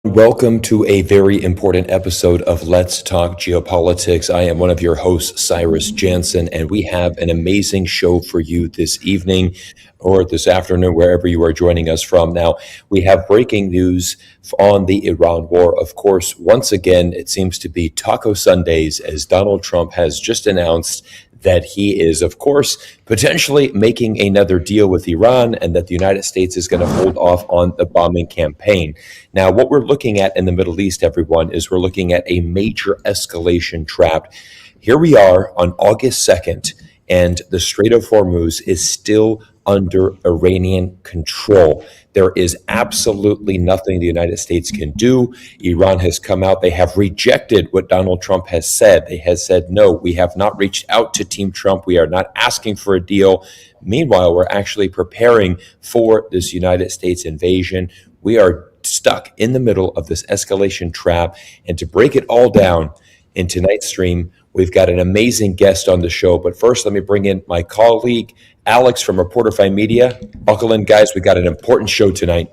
Welcome to a very important episode of Let's Talk Geopolitics. I am one of your hosts, Cyrus Janssen, and we have an amazing show for you this evening or this afternoon, wherever you are joining us from. Now, we have breaking news on the Iran war. Of course, once again, it seems to be Taco Sundays as Donald Trump has just announced that he is, of course, potentially making another deal with Iran and that the United States is going to hold off on the bombing campaign. Now, what we're looking at in the Middle East, everyone, is we're looking at a major escalation trap. Here we are on August 2nd, and the Strait of Hormuz is still under Iranian control. There is absolutely nothing the United States can do. Iran has come out. They have rejected what Donald Trump has said. They have said, no, we have not reached out to Team Trump. We are not asking for a deal. Meanwhile, we're actually preparing for this United States invasion. We are stuck in the middle of this escalation trap. And to break it all down in tonight's stream, we've got an amazing guest on the show. But first, let me bring in my colleague, Alex from Reporterfy Media. Buckle in, guys. We got an important show tonight.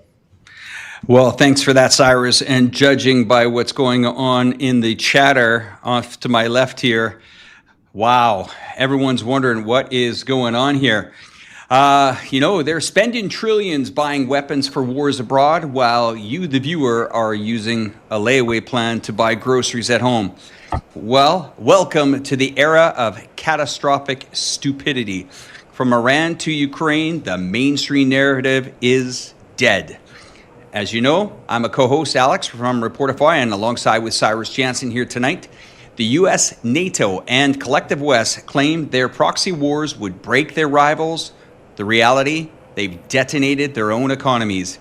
Well, thanks for that, Cyrus. And judging by what's going on in the chatter off to my left here, wow, everyone's wondering what is going on here. They're spending trillions buying weapons for wars abroad, while you, the viewer, are using a layaway plan to buy groceries at home. Well, welcome to the era of catastrophic stupidity. From Iran to Ukraine, the mainstream narrative is dead. As you know, I'm a co-host, Alex, from Reporterfy, and alongside with Cyrus Janssen here tonight. The U.S., NATO, and Collective West claimed their proxy wars would break their rivals. The reality, they've detonated their own economies.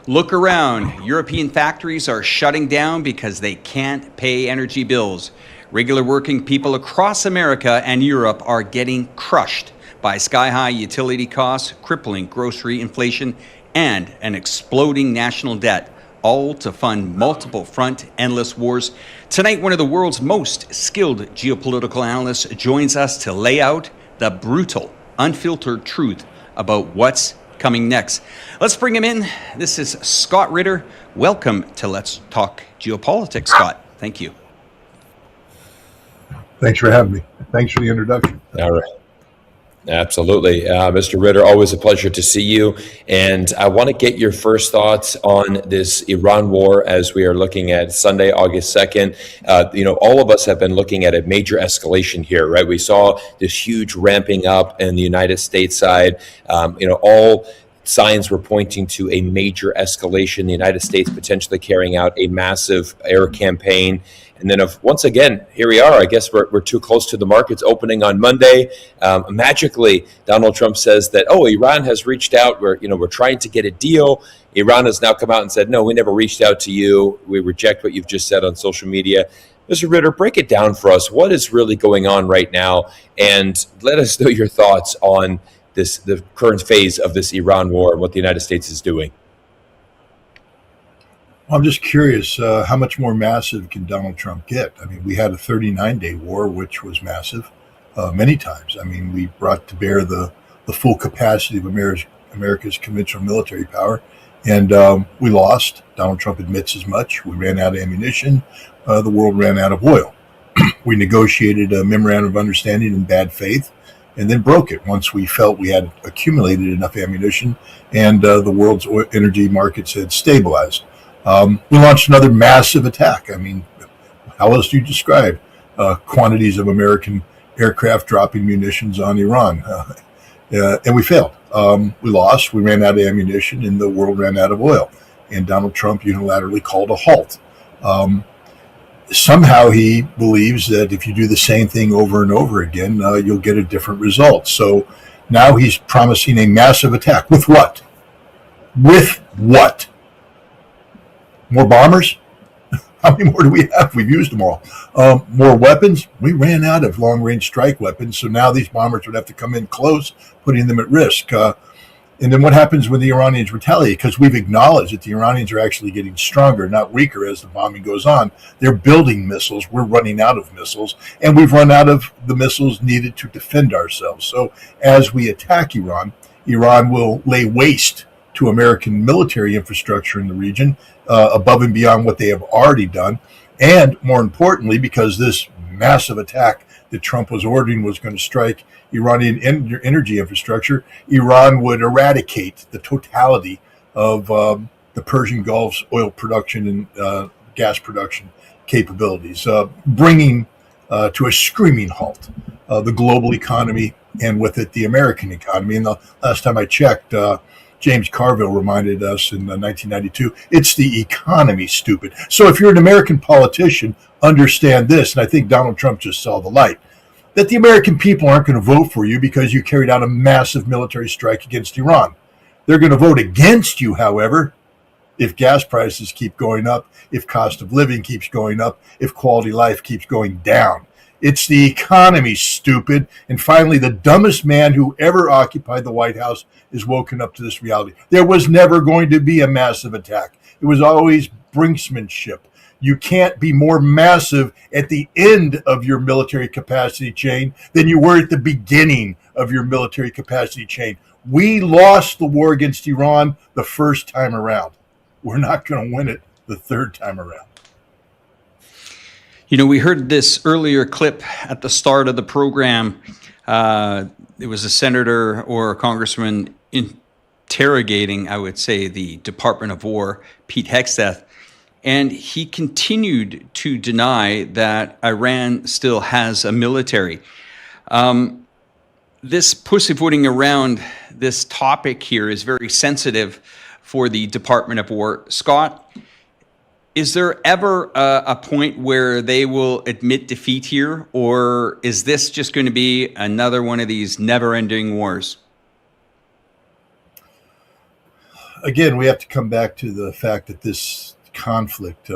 Look around. European factories are shutting down because they can't pay energy bills. Regular working people across America and Europe are getting crushed by sky-high utility costs, crippling grocery inflation, and an exploding national debt, all to fund multiple front endless wars. Tonight, one of the world's most skilled geopolitical analysts joins us to lay out the brutal, unfiltered truth about what's coming next. Let's bring him in. This is Scott Ritter. Welcome to Let's Talk Geopolitics, Scott. Thank you. Thanks for having me. Thanks for the introduction. All right. Absolutely. Mr. Ritter, always a pleasure to see you. And I want to get your first thoughts on this Iran war as we are looking at Sunday, August 2nd. All of us have been looking at a major escalation here, right? We saw this huge ramping up in the United States side. All signs were pointing to a major escalation, the United States potentially carrying out a massive air campaign. And then once again, here we are. I guess we're too close to the markets opening on Monday. Magically, Donald Trump says that, Iran has reached out. We're trying to get a deal. Iran has now come out and said, no, we never reached out to you. We reject what you've just said on social media. Mr. Ritter, break it down for us. What is really going on right now? And let us know your thoughts on the current phase of this Iran war and what the United States is doing. I'm just curious, how much more massive can Donald Trump get? I mean, we had a 39-day war, which was massive many times. I mean, we brought to bear the full capacity of America's conventional military power, and we lost. Donald Trump admits as much. We ran out of ammunition. The world ran out of oil. We negotiated a memorandum of understanding in bad faith and then broke it once we felt we had accumulated enough ammunition and the world's energy markets had stabilized. We launched another massive attack. I mean, how else do you describe quantities of American aircraft dropping munitions on Iran? And we failed. We lost. We ran out of ammunition, and the world ran out of oil. And Donald Trump unilaterally called a halt. Somehow he believes that if you do the same thing over and over again, you'll get a different result. So now he's promising a massive attack. With what? With what? More bombers? How many more do we have? We've used them all. More weapons? We ran out of long-range strike weapons, so now these bombers would have to come in close, putting them at risk. And then what happens when the Iranians retaliate? Because we've acknowledged that the Iranians are actually getting stronger, not weaker, as the bombing goes on. They're building missiles. We're running out of missiles, and we've run out of the missiles needed to defend ourselves. So as we attack Iran, Iran will lay waste to American military infrastructure in the region, above and beyond what they have already done. And more importantly, because this massive attack that Trump was ordering was going to strike Iranian energy infrastructure, Iran would eradicate the totality of the Persian Gulf's oil production and gas production capabilities, bringing to a screaming halt the global economy and with it the American economy. And the last time I checked, James Carville reminded us in 1992, it's the economy, stupid. So if you're an American politician, understand this, and I think Donald Trump just saw the light, that the American people aren't going to vote for you because you carried out a massive military strike against Iran. They're going to vote against you, however, if gas prices keep going up, if cost of living keeps going up, if quality of life keeps going down. It's the economy, stupid. And finally, the dumbest man who ever occupied the White House is woken up to this reality. There was never going to be a massive attack. It was always brinksmanship. You can't be more massive at the end of your military capacity chain than you were at the beginning of your military capacity chain. We lost the war against Iran the first time around. We're not going to win it the third time around. You know, we heard this earlier clip at the start of the program. It was a senator or a congressman interrogating, I would say, the Department of War, Pete Hegseth, and he continued to deny that Iran still has a military. This pussyfooting around this topic here is very sensitive for the Department of War. Scott, is there ever a point where they will admit defeat here, or is this just going to be another one of these never-ending wars? Again, we have to come back to the fact that this conflict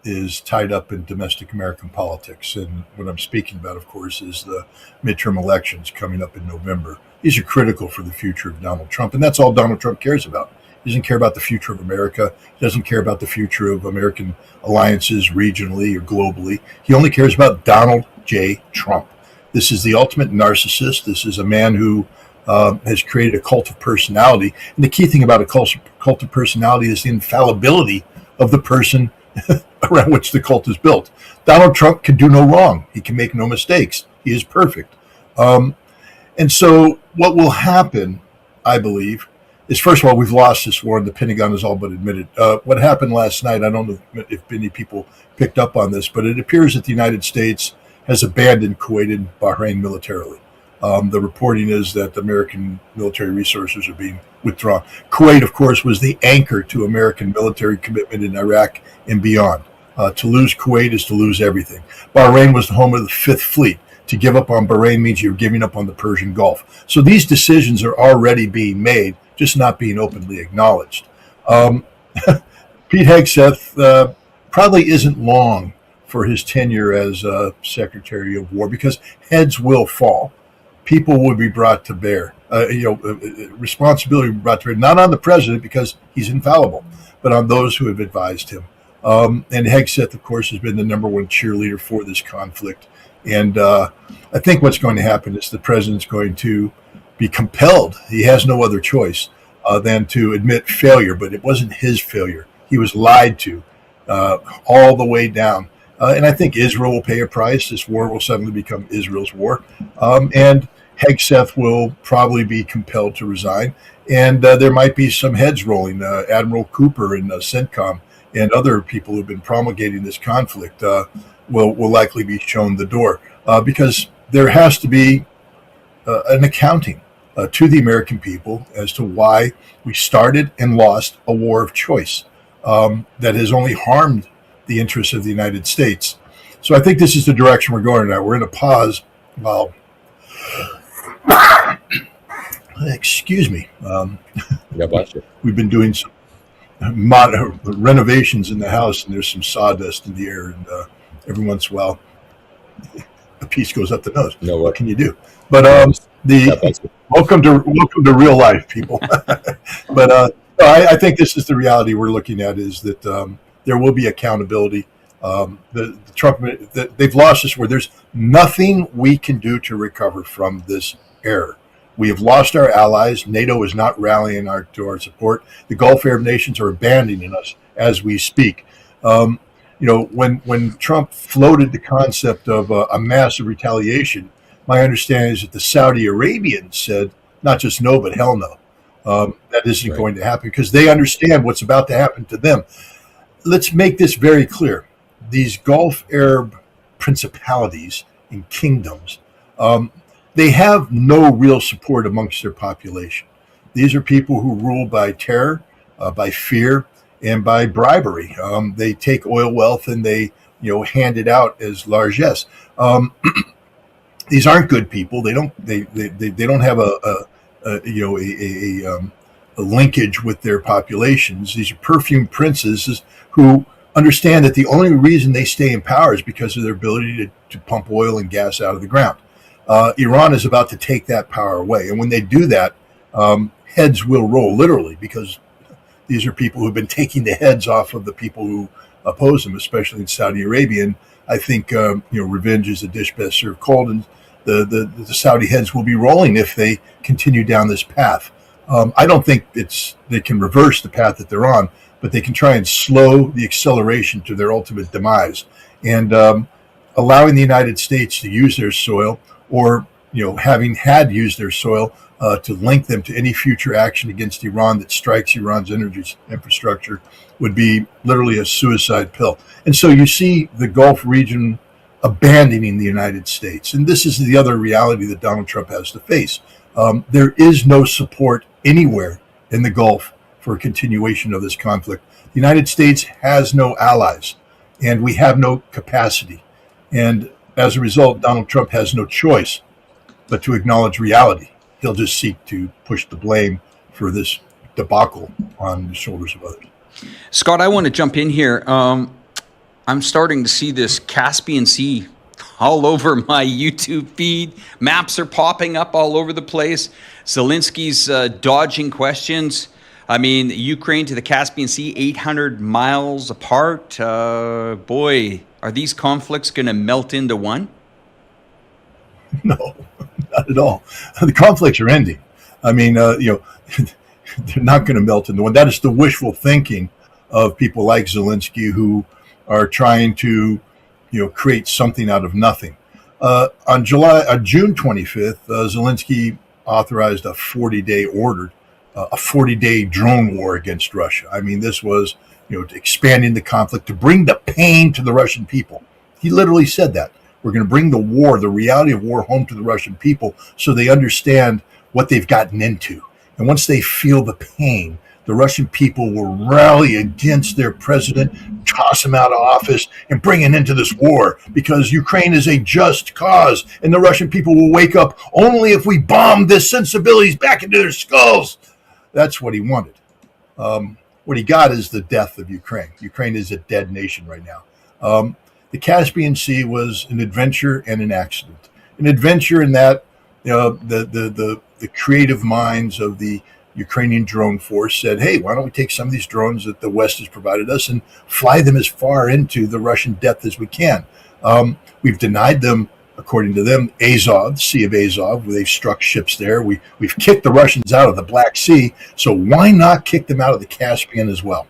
is tied up in domestic American politics. And what I'm speaking about, of course, is the midterm elections coming up in November. These are critical for the future of Donald Trump, and that's all Donald Trump cares about. He doesn't care about the future of America. He doesn't care about the future of American alliances regionally or globally. He only cares about Donald J. Trump. This is the ultimate narcissist. This is a man who has created a cult of personality. And the key thing about a cult of personality is the infallibility of the person around which the cult is built. Donald Trump can do no wrong. He can make no mistakes. He is perfect. And so what will happen, I believe, is, first of all, we've lost this war, and the Pentagon has all but admitted. What happened last night, I don't know if many people picked up on this, but it appears that the United States has abandoned Kuwait and Bahrain militarily. The reporting is that American military resources are being withdrawn. Kuwait, of course, was the anchor to American military commitment in Iraq and beyond. To lose Kuwait is to lose everything. Bahrain was the home of the Fifth Fleet. To give up on Bahrain means you're giving up on the Persian Gulf. So these decisions are already being made, just not being openly acknowledged. Pete Hegseth probably isn't long for his tenure as Secretary of War, because heads will fall. People will be brought to bear. Responsibility will be brought to bear, not on the president because he's infallible, but on those who have advised him. And Hegseth, of course, has been the number one cheerleader for this conflict. And I think what's going to happen is the president's going to be compelled. He has no other choice than to admit failure, but it wasn't his failure. He was lied to all the way down. And I think Israel will pay a price. This war will suddenly become Israel's war. And Hegseth will probably be compelled to resign. And there might be some heads rolling. Admiral Cooper and CENTCOM and other people who've been promulgating this conflict will likely be shown the door, because there has to be an accounting to the American people as to why we started and lost a war of choice that has only harmed the interests of the United States. So I think this is the direction we're going now. We're in a pause while, excuse me, God bless you. we've been doing some renovations in the house, and there's some sawdust in the air, and every once in a while a piece goes up the nose. No way. What can you do? But welcome to real life, people. But I think this is the reality we're looking at, is that there will be accountability. They've lost this war. There's nothing we can do to recover from this error. We have lost our allies. NATO is not rallying to our support. The Gulf Arab nations are abandoning us as we speak. When Trump floated the concept of a massive retaliation, my understanding is that the Saudi Arabians said not just no, but hell no. That isn't going to happen because they understand what's about to happen to them. Let's make this very clear. These Gulf Arab principalities and kingdoms, they have no real support amongst their population. These are people who rule by terror, by fear, and by bribery. They take oil wealth and they, hand it out as largesse. These aren't good people. They don't have a linkage with their populations. These are perfumed princes who understand that the only reason they stay in power is because of their ability to pump oil and gas out of the ground. Iran is about to take that power away. And when they do that, heads will roll, literally, because these are people who've been taking the heads off of the people who oppose them, especially in Saudi Arabia. And I think, revenge is a dish best served cold, and the Saudi heads will be rolling if they continue down this path. I don't think they can reverse the path that they're on, but they can try and slow the acceleration to their ultimate demise. And allowing the United States to use their soil, or having had used their soil, to link them to any future action against Iran that strikes Iran's energy infrastructure would be literally a suicide pill. And so you see the Gulf region abandoning the United States. And this is the other reality that Donald Trump has to face. There is no support anywhere in the Gulf for a continuation of this conflict. The United States has no allies, and we have no capacity. And as a result, Donald Trump has no choice but to acknowledge reality. He'll just seek to push the blame for this debacle on the shoulders of others. Scott, I want to jump in here. I'm starting to see this Caspian Sea all over my YouTube feed. Maps are popping up all over the place. Zelensky's dodging questions. I mean, Ukraine to the Caspian Sea, 800 miles apart. Boy, are these conflicts going to melt into one? No, not at all. The conflicts are ending. I mean, they're not going to melt into one. That is the wishful thinking of people like Zelensky, who are trying to, create something out of nothing. On June 25th, Zelensky authorized a 40-day order, a 40-day drone war against Russia. I mean, this was, expanding the conflict to bring the pain to the Russian people. He literally said that. We're going to bring the war, the reality of war, home to the Russian people so they understand what they've gotten into. And once they feel the pain, the Russian people will rally against their president, toss him out of office, and bring him into this war, because Ukraine is a just cause, and the Russian people will wake up only if we bomb their sensibilities back into their skulls. That's what he wanted. What he got is the death of Ukraine. Ukraine is a dead nation right now. The Caspian Sea was an adventure and an accident. An adventure in that the creative minds of the Ukrainian drone force said, hey, why don't we take some of these drones that the West has provided us and fly them as far into the Russian depth as we can. We've denied them, according to them, Azov, the Sea of Azov, where they've struck ships there. We've kicked the Russians out of the Black Sea, so why not kick them out of the Caspian as well?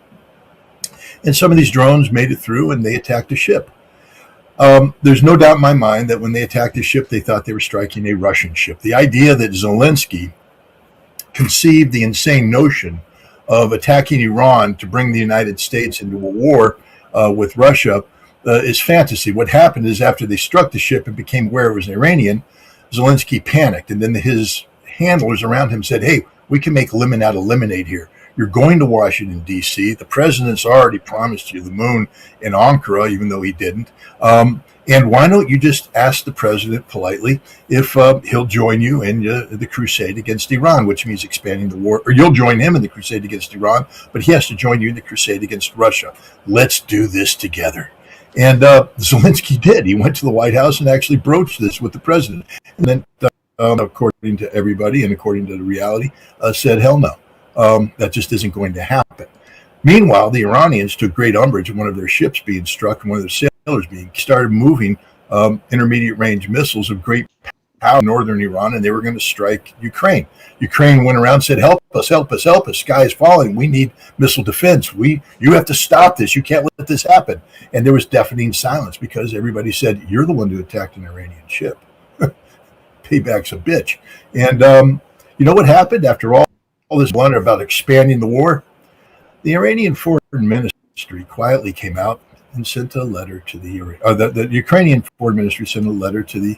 And some of these drones made it through, and they attacked a ship. There's no doubt in my mind that when they attacked the ship, they thought they were striking a Russian ship. The idea that Zelensky conceived the insane notion of attacking Iran to bring the United States into a war with Russia is fantasy. What happened is, after they struck the ship and became aware it was an Iranian, Zelensky panicked, and then his handlers around him said, hey, we can make lemon out of lemonade here. You're going to Washington, D.C. The president's already promised you the moon in Ankara, even though he didn't. And why don't you just ask the president politely if he'll join you in the crusade against Iran, which means expanding the war, or you'll join him in the crusade against Iran, but he has to join you in the crusade against Russia. Let's do this together. And Zelensky did. He went to the White House and actually broached this with the president. And then, according to everybody and according to the reality, said, hell no. That just isn't going to happen. Meanwhile, the Iranians took great umbrage at one of their ships being struck and one of their sailors being started moving intermediate range missiles of great power in northern Iran, and they were going to strike Ukraine. Ukraine went around and said, help us, help us, help us. Sky is falling. We need missile defense. You have to stop this. You can't let this happen. And there was deafening silence because everybody said, you're the one who attacked an Iranian ship. Payback's a bitch. And you know what happened after all this blunder about expanding the war? The Iranian foreign ministry quietly came out and sent a letter to the Ukrainian foreign ministry sent a letter to the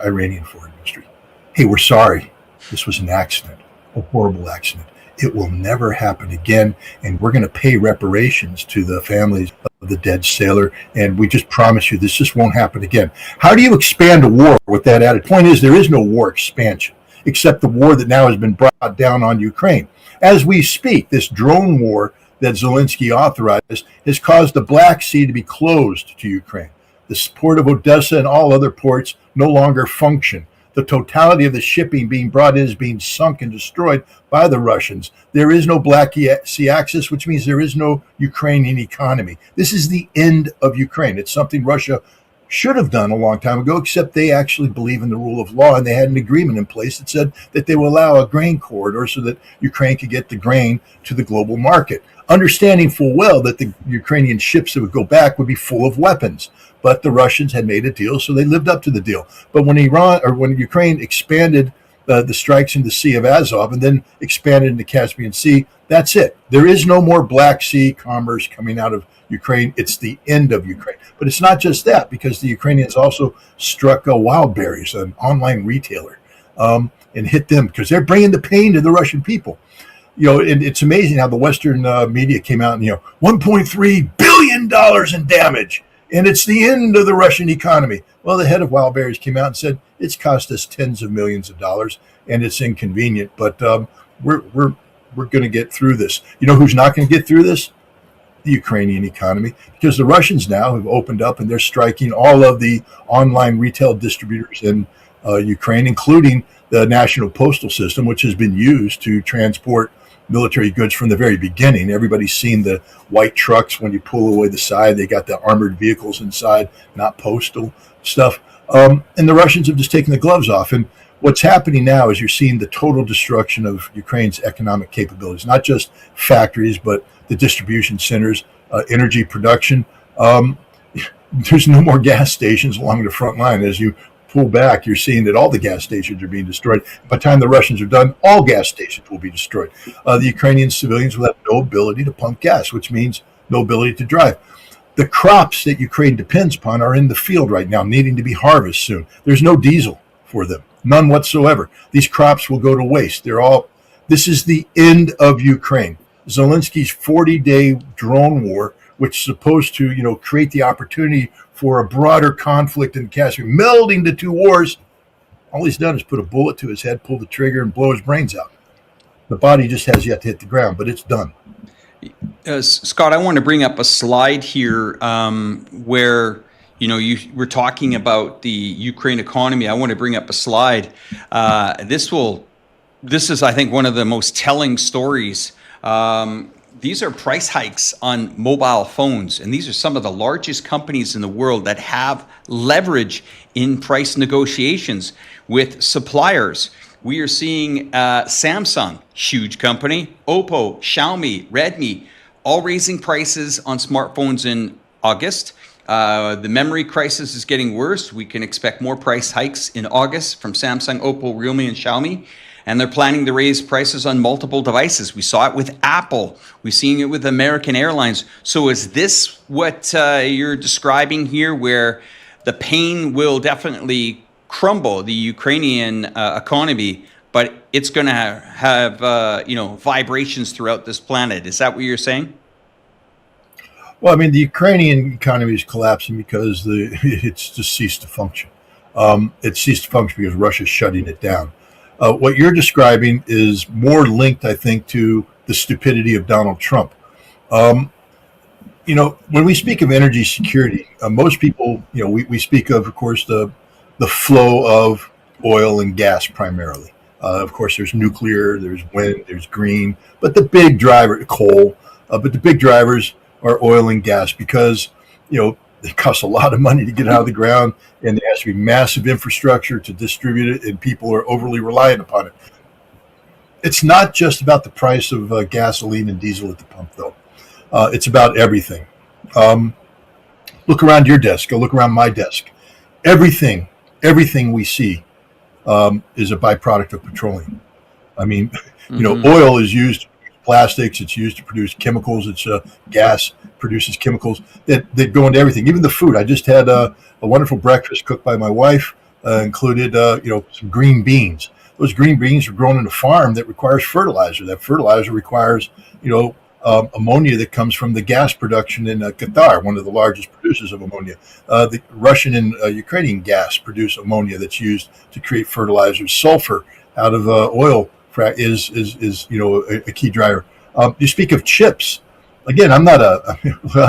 Iranian foreign ministry. Hey, we're sorry. This was an accident, a horrible accident. It will never happen again, and we're going to pay reparations to the families of the dead sailor, and we just promise you this just won't happen again. How do you expand a war with that attitude? Point is, there is no war expansion, except the war that now has been brought down on Ukraine. As we speak, this drone war that Zelensky authorized has caused the Black Sea to be closed to Ukraine. The port of Odessa and all other ports no longer function. The totality of the shipping being brought in is being sunk and destroyed by the Russians. There is no Black Sea access, which means there is no Ukrainian economy. This is the end of Ukraine. It's something Russia should have done a long time ago, except they actually believe in the rule of law, and they had an agreement in place that said that they will allow a grain corridor so that Ukraine could get the grain to the global market, understanding full well that the Ukrainian ships that would go back would be full of weapons. But the Russians had made a deal, so they lived up to the deal. But when Ukraine expanded the strikes in the Sea of Azov and then expanded into the Caspian Sea, that's it. There is no more Black Sea commerce coming out of Ukraine. It's the end of Ukraine. But it's not just that, because the Ukrainians also struck Wildberries, an online retailer, and hit them because they're bringing the pain to the Russian people. And it's amazing how the Western media came out and, $1.3 billion in damage. And it's the end of the Russian economy. Well, the head of Wildberries came out and said it's cost us tens of millions of dollars, and it's inconvenient. But we're going to get through this. You know who's not going to get through this? The Ukrainian economy, because the Russians now have opened up and they're striking all of the online retail distributors in Ukraine, including the national postal system, which has been used to transport military goods from the very beginning. Everybody's seen the white trucks when you pull away the side. They got the armored vehicles inside, not postal stuff. And the Russians have just taken the gloves off. And what's happening now is you're seeing the total destruction of Ukraine's economic capabilities, not just factories, but the distribution centers, energy production. There's no more gas stations along the front line. As you pull back, you're seeing that all the gas stations are being destroyed. By the time the Russians are done, all gas stations will be destroyed. The Ukrainian civilians will have no ability to pump gas, which means no ability to drive. The crops that Ukraine depends upon are in the field right now, needing to be harvested soon. There's no diesel for them, none whatsoever. These crops will go to waste. This is the end of Ukraine. Zelensky's 40-day drone war, which is supposed to, create the opportunity for a broader conflict in Caspian, melding the two wars. All he's done is put a bullet to his head, pull the trigger, and blow his brains out. The body just has yet to hit the ground, but it's done. Scott, I want to bring up a slide here where you were talking about the Ukraine economy. I want to bring up a slide. This is, I think, one of the most telling stories. These are price hikes on mobile phones, and these are some of the largest companies in the world that have leverage in price negotiations with suppliers. We are seeing Samsung, huge company, Oppo, Xiaomi, Redmi, all raising prices on smartphones in August. The memory crisis is getting worse. We can expect more price hikes in August from Samsung, Oppo, Realme, and Xiaomi. And they're planning to raise prices on multiple devices. We saw it with Apple. We're seeing it with American Airlines. So is this what you're describing here, where the pain will definitely crumble the Ukrainian economy, but it's going to have vibrations throughout this planet? Is that what you're saying? Well, I mean, the Ukrainian economy is collapsing because it's just ceased to function. It ceased to function because Russia's shutting it down. What you're describing is more linked, I think, to the stupidity of Donald Trump. When we speak of energy security, most people, we speak of course, the flow of oil and gas primarily. Of course, there's nuclear, there's wind, there's green, but the big driver, coal, but the big drivers are oil and gas because, It costs a lot of money to get it out of the ground, and there has to be massive infrastructure to distribute it, and people are overly reliant upon it. It's not just about the price of gasoline and diesel at the pump, though. It's about everything. Look around your desk. Go look around my desk. Everything we see is a byproduct of petroleum. I mean, oil is used to produce plastics. It's used to produce chemicals. It's gas produces chemicals that go into everything, even the food. I just had a wonderful breakfast cooked by my wife, included some green beans. Those green beans are grown in a farm that requires fertilizer. That fertilizer requires ammonia that comes from the gas production in Qatar, one of the largest producers of ammonia. The Russian and Ukrainian gas produce ammonia that's used to create fertilizer. Sulfur out of oil is a key driver. You speak of chips. Again, I'm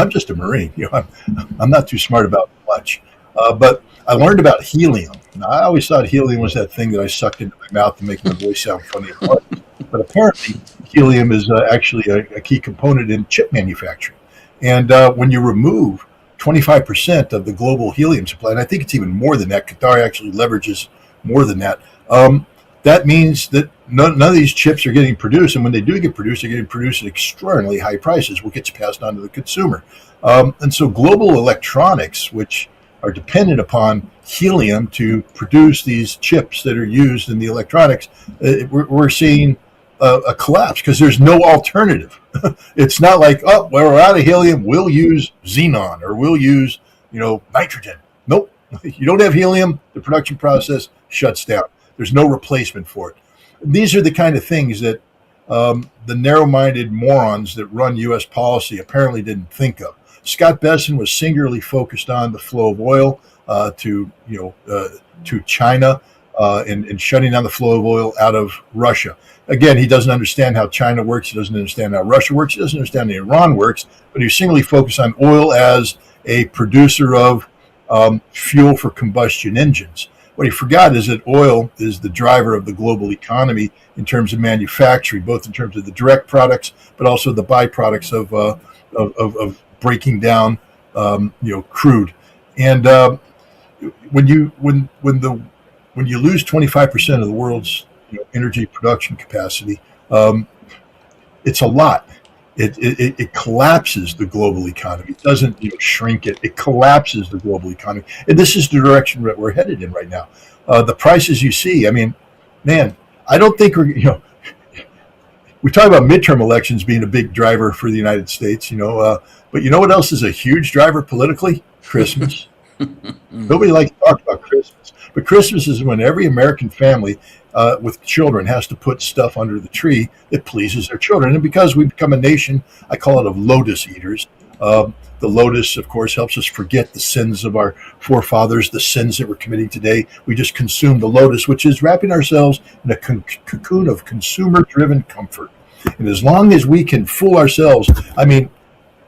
just a Marine. I'm not too smart about much, but I learned about helium. Now, I always thought helium was that thing that I sucked into my mouth to make my voice sound funny. But apparently, helium is actually a key component in chip manufacturing. And when you remove 25% of the global helium supply, and I think it's even more than that, Qatar actually leverages more than that. That means that none of these chips are getting produced, and when they do get produced, they're getting produced at extraordinarily high prices, which gets passed on to the consumer. And so global electronics, which are dependent upon helium to produce these chips that are used in the electronics, we're seeing a collapse because there's no alternative. It's not like, well, we're out of helium, we'll use xenon or we'll use nitrogen. Nope. You don't have helium, the production process shuts down. There's no replacement for it. These are the kind of things that the narrow-minded morons that run U.S. policy apparently didn't think of. Scott Bessent was singularly focused on the flow of oil to China and shutting down the flow of oil out of Russia. Again, he doesn't understand how China works. He doesn't understand how Russia works. He doesn't understand how Iran works. But he's singularly focused on oil as a producer of fuel for combustion engines. What he forgot is that oil is the driver of the global economy in terms of manufacturing, both in terms of the direct products, but also the byproducts of breaking down, crude. And when you lose 25% of the world's energy production capacity, it's a lot. It collapses the global economy. It doesn't shrink it. It collapses the global economy. And this is the direction that we're headed in right now. The prices you see, I mean, man, I don't think we talk about midterm elections being a big driver for the United States, but you know what else is a huge driver politically? Christmas. Nobody likes to talk about Christmas, but Christmas is when every American family with children has to put stuff under the tree that pleases their children. And because we've become a nation, I call it of lotus eaters. The lotus, of course, helps us forget the sins of our forefathers, the sins that we're committing today. We just consume the lotus, which is wrapping ourselves in a cocoon of consumer-driven comfort. And as long as we can fool ourselves, I mean,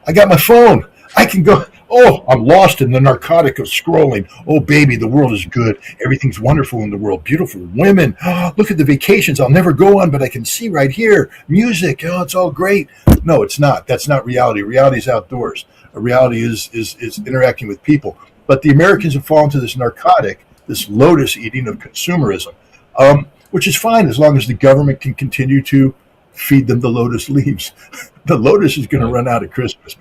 I got my phone. I can go, oh, I'm lost in the narcotic of scrolling. Oh, baby, the world is good. Everything's wonderful in the world. Beautiful women. Oh, look at the vacations I'll never go on, but I can see right here. Music. Oh, it's all great. No, it's not. That's not reality. Reality is outdoors. Reality is interacting with people. But the Americans have fallen to this narcotic, this lotus eating of consumerism, which is fine as long as the government can continue to feed them the lotus leaves. The lotus is going to run out at Christmas.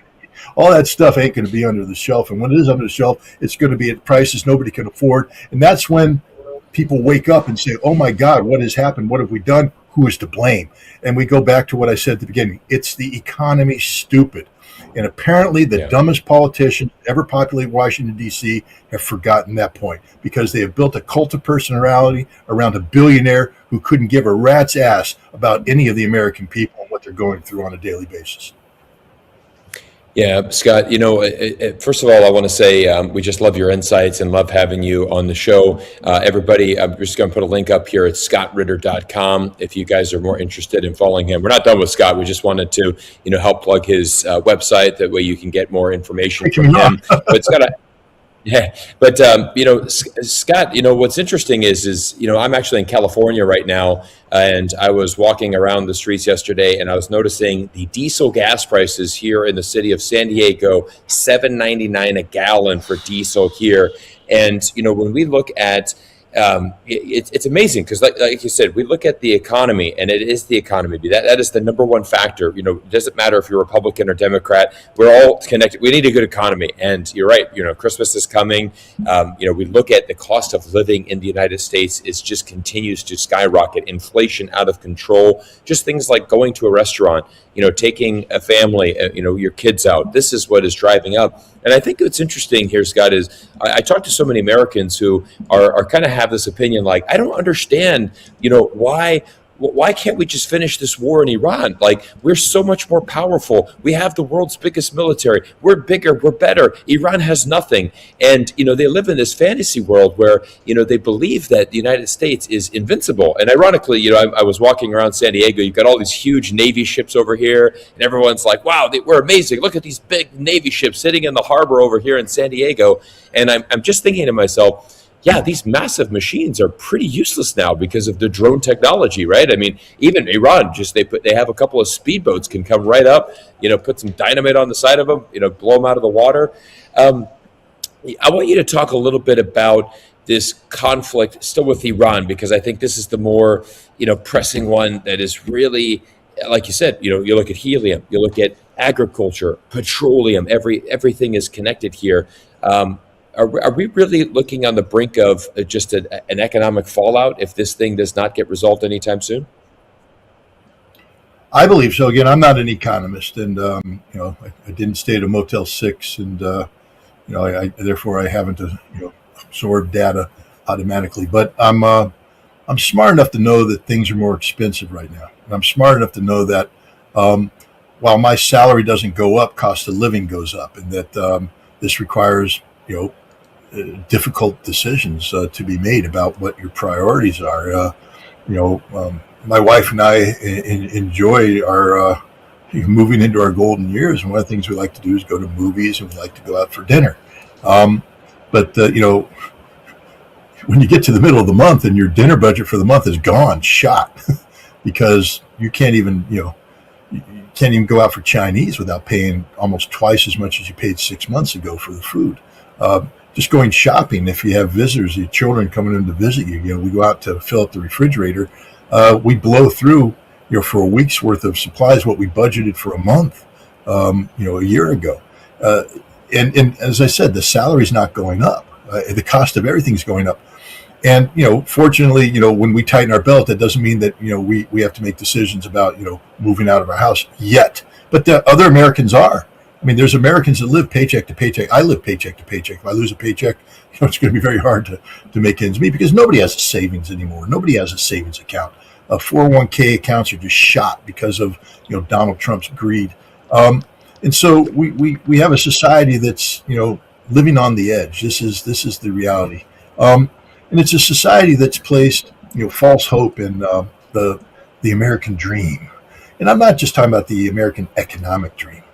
All that stuff ain't going to be under the shelf. And when it is under the shelf, it's going to be at prices nobody can afford. And that's when people wake up and say, oh, my God, what has happened? What have we done? Who is to blame? And we go back to what I said at the beginning. It's the economy, stupid. And apparently the dumbest politicians ever populate Washington, D.C. have forgotten that point because they have built a cult of personality around a billionaire who couldn't give a rat's ass about any of the American people and what they're going through on a daily basis. Yeah, Scott, first of all, I want to say we just love your insights and love having you on the show. Everybody, I'm just going to put a link up here at scottritter.com if you guys are more interested in following him. We're not done with Scott. We just wanted to, help plug his website. That way you can get more information from him. But Scott, Yeah, but Scott, what's interesting is I'm actually in California right now, and I was walking around the streets yesterday, and I was noticing the diesel gas prices here in the city of San Diego, $7.99 a gallon for diesel here. And when we look at it's amazing because, like you said, we look at the economy, and it is the economy. That is the number one factor. It doesn't matter if you're Republican or Democrat. We're all connected. We need a good economy, and you're right. Christmas is coming. We look at the cost of living in the United States is just continues to skyrocket. Inflation out of control. Just things like going to a restaurant. Taking a family, your kids out. This is what is driving up. And I think what's interesting here, Scott, is I talk to so many Americans who are kind of have this opinion like, I don't understand, why can't we just finish this war in Iran? Like, we're so much more powerful. We have the world's biggest military. We're bigger. We're better. Iran has nothing. And, they live in this fantasy world where, they believe that the United States is invincible. And ironically, I was walking around San Diego. You've got all these huge Navy ships over here. And everyone's like, wow, we're amazing. Look at these big Navy ships sitting in the harbor over here in San Diego. And I'm just thinking to myself, yeah, these massive machines are pretty useless now because of the drone technology, right? I mean, even Iran, they have a couple of speedboats can come right up, put some dynamite on the side of them, blow them out of the water. I want you to talk a little bit about this conflict still with Iran, because I think this is the more, pressing one that is really, like you said, you look at helium, you look at agriculture, petroleum, everything is connected here. Are we really looking on the brink of just an economic fallout if this thing does not get resolved anytime soon? I believe so. Again, I'm not an economist, and I didn't stay at a Motel 6, and therefore I haven't absorbed data automatically. But I'm smart enough to know that things are more expensive right now, and I'm smart enough to know that while my salary doesn't go up, cost of living goes up, and that this requires difficult decisions to be made about what your priorities are. My wife and I enjoy our moving into our golden years, and one of the things we like to do is go to movies, and we like to go out for dinner. But when you get to the middle of the month and your dinner budget for the month is gone, shot, because you can't even go out for Chinese without paying almost twice as much as you paid 6 months ago for the food. Just going shopping, if you have visitors, your children coming in to visit you, we go out to fill up the refrigerator. We blow through, for a week's worth of supplies what we budgeted for a month, a year ago. And as I said, the salary's not going up. The cost of everything's going up. And, fortunately, when we tighten our belt, that doesn't mean that, we have to make decisions about, moving out of our house yet. But the other Americans are. I mean, there's Americans that live paycheck to paycheck. I live paycheck to paycheck. If I lose a paycheck, it's going to be very hard to make ends meet, because nobody has a savings anymore. Nobody has a savings account. 401k accounts are just shot because of, Donald Trump's greed. And so we have a society that's, living on the edge. This is the reality. And it's a society that's placed, false hope in the American dream. And I'm not just talking about the American economic dream,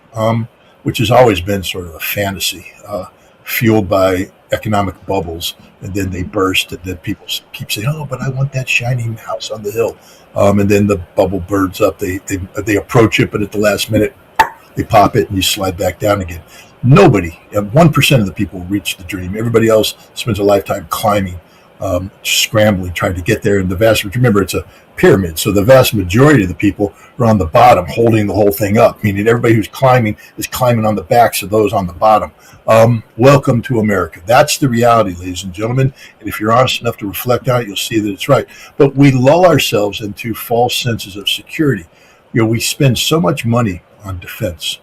which has always been sort of a fantasy, fueled by economic bubbles, and then they burst, and then people keep saying, "Oh, but I want that shiny house on the hill," and then the bubble bursts up. They approach it, but at the last minute, they pop it, and you slide back down again. Nobody, 1% of the people reach the dream. Everybody else spends a lifetime climbing, scrambling, trying to get there. And remember, it's a pyramid, so the vast majority of the people are on the bottom, holding the whole thing up. Meaning, everybody who's climbing is climbing on the backs of those on the bottom. Welcome to America. That's the reality, ladies and gentlemen. And if you're honest enough to reflect on it, you'll see that it's right. But we lull ourselves into false senses of security. We spend so much money on defense.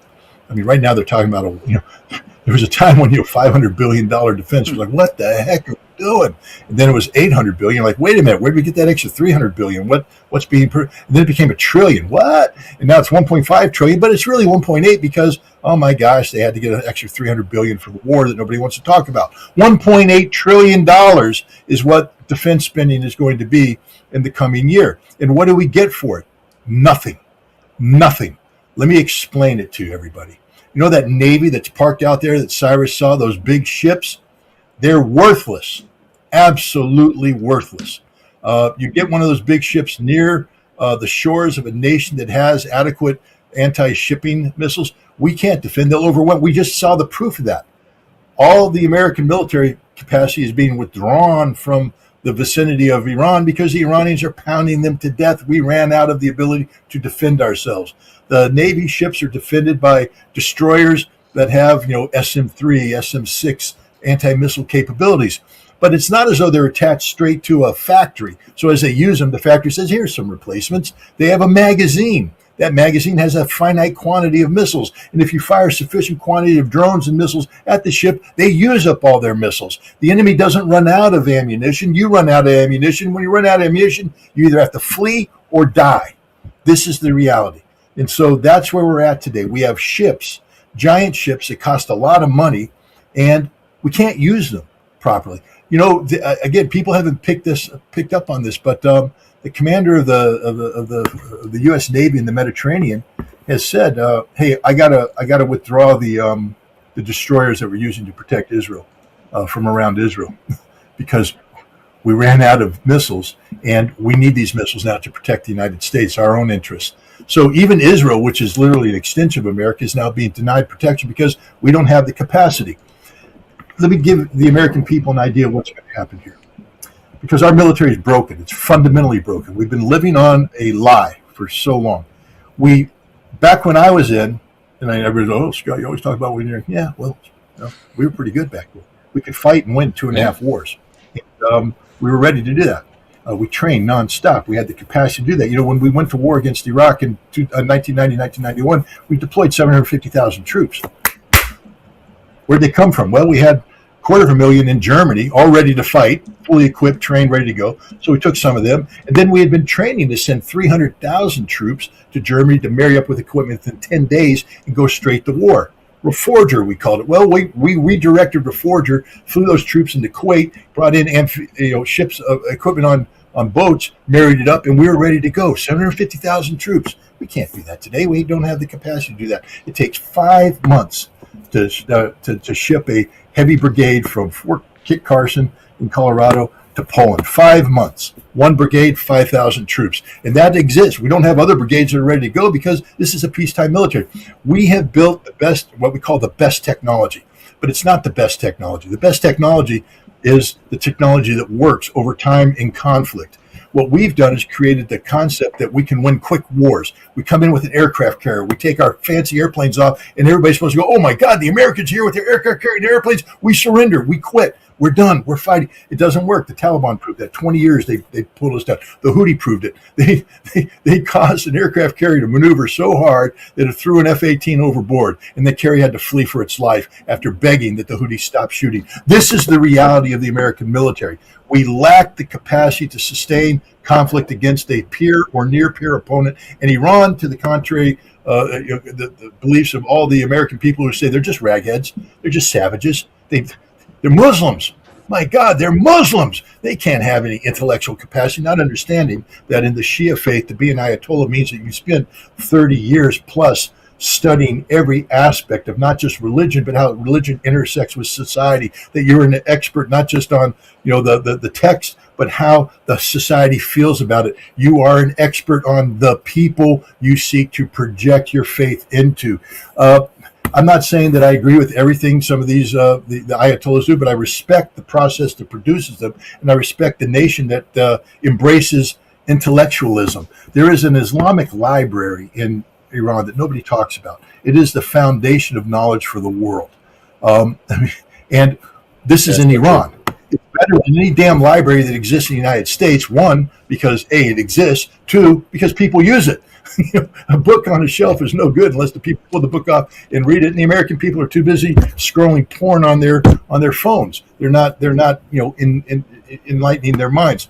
I mean, right now they're talking about there was a time when $500 billion defense was like, what the heck are we doing? And then it was $800 billion. Like, wait a minute, where did we get that extra $300 billion? What's being? And then it became $1 trillion. What? And now it's $1.5 trillion, but it's really 1.8 because, oh my gosh, they had to get an extra $300 billion for the war that nobody wants to talk about. $1.8 trillion is what defense spending is going to be in the coming year. And what do we get for it? Nothing. Let me explain it to everybody. That Navy that's parked out there that Cyrus saw, those big ships, They're worthless, absolutely worthless. You get one of those big ships near the shores of a nation that has adequate anti-shipping missiles, we can't defend. They'll overwhelm. We just saw the proof of that. All the American military capacity is being withdrawn from the vicinity of Iran because the Iranians are pounding them to death. We ran out of the ability to defend ourselves. The Navy ships are defended by destroyers that have, SM-3, SM-6 anti-missile capabilities. But it's not as though they're attached straight to a factory. So as they use them, the factory says, here's some replacements. They have a magazine. That magazine has a finite quantity of missiles. And if you fire sufficient quantity of drones and missiles at the ship, they use up all their missiles. The enemy doesn't run out of ammunition. You run out of ammunition. When you run out of ammunition, you either have to flee or die. This is the reality. And so that's where we're at today. We have ships, giant ships that cost a lot of money, and we can't use them properly. Again, people haven't picked up on this, but the commander of the U.S. Navy in the Mediterranean has said, "Hey, I gotta withdraw the destroyers that we're using to protect Israel from around Israel because we ran out of missiles, and we need these missiles now to protect the United States, our own interests." So even Israel, which is literally an extension of America, is now being denied protection because we don't have the capacity. Let me give the American people an idea of what's going to happen here. Because our military is broken. It's fundamentally broken. We've been living on a lie for so long. Back when I was in, and everybody goes, "Oh, Scott, you always talk about when you're," yeah, well, we were pretty good back then. We could fight and win 2.5 wars. And, we were ready to do that. We trained nonstop. We had the capacity to do that. When we went to war against Iraq in 1990, 1991, we deployed 750,000 troops. Where'd they come from? Well, we had 250,000 in Germany, all ready to fight, fully equipped, trained, ready to go. So we took some of them. And then we had been training to send 300,000 troops to Germany to marry up with equipment within 10 days and go straight to war. Reforger, we called it. Well, we redirected Reforger, flew those troops into Kuwait, brought in ships of equipment on boats, married it up, and we were ready to go. 750,000 troops. We can't do that today. We don't have the capacity to do that. It takes 5 months to ship a heavy brigade from Fort Kit Carson in Colorado to Poland. 5 months. One brigade, 5,000 troops. And that exists. We don't have other brigades that are ready to go because this is a peacetime military. We have built the best, what we call the best technology. But it's not the best technology. The best technology is the technology that works over time in conflict. What we've done is created the concept that we can win quick wars. We come in with an aircraft carrier. We take our fancy airplanes off, and everybody's supposed to go, "Oh my God, the Americans here with their aircraft carrier and airplanes. We surrender. We quit. We're done. We're fighting." It doesn't work. The Taliban proved that. 20 years they pulled us down. The Houthi proved it. They caused an aircraft carrier to maneuver so hard that it threw an F-18 overboard, and the carrier had to flee for its life after begging that the Houthis stop shooting. This is the reality of the American military. We lack the capacity to sustain conflict against a peer or near peer opponent. And Iran, to the contrary, the beliefs of all the American people who say they're just ragheads, they're just savages. They're Muslims. My God, they're Muslims. They can't have any intellectual capacity, not understanding that in the Shia faith, to be an Ayatollah means that you spend 30 years plus studying every aspect of not just religion, but how religion intersects with society, that you're an expert not just on the text, but how the society feels about it. You are an expert on the people you seek to project your faith into. I'm not saying that I agree with everything some of these the Ayatollahs do, but I respect the process that produces them, and I respect the nation that embraces intellectualism. There is an Islamic library in Iran that nobody talks about. It is the foundation of knowledge for the world. And this is in Iran. It's better than any damn library that exists in the United States. One, because A, it exists. Two, because people use it. A book on a shelf is no good unless the people pull the book off and read it. And the American people are too busy scrolling porn on their phones. They're not enlightening their minds.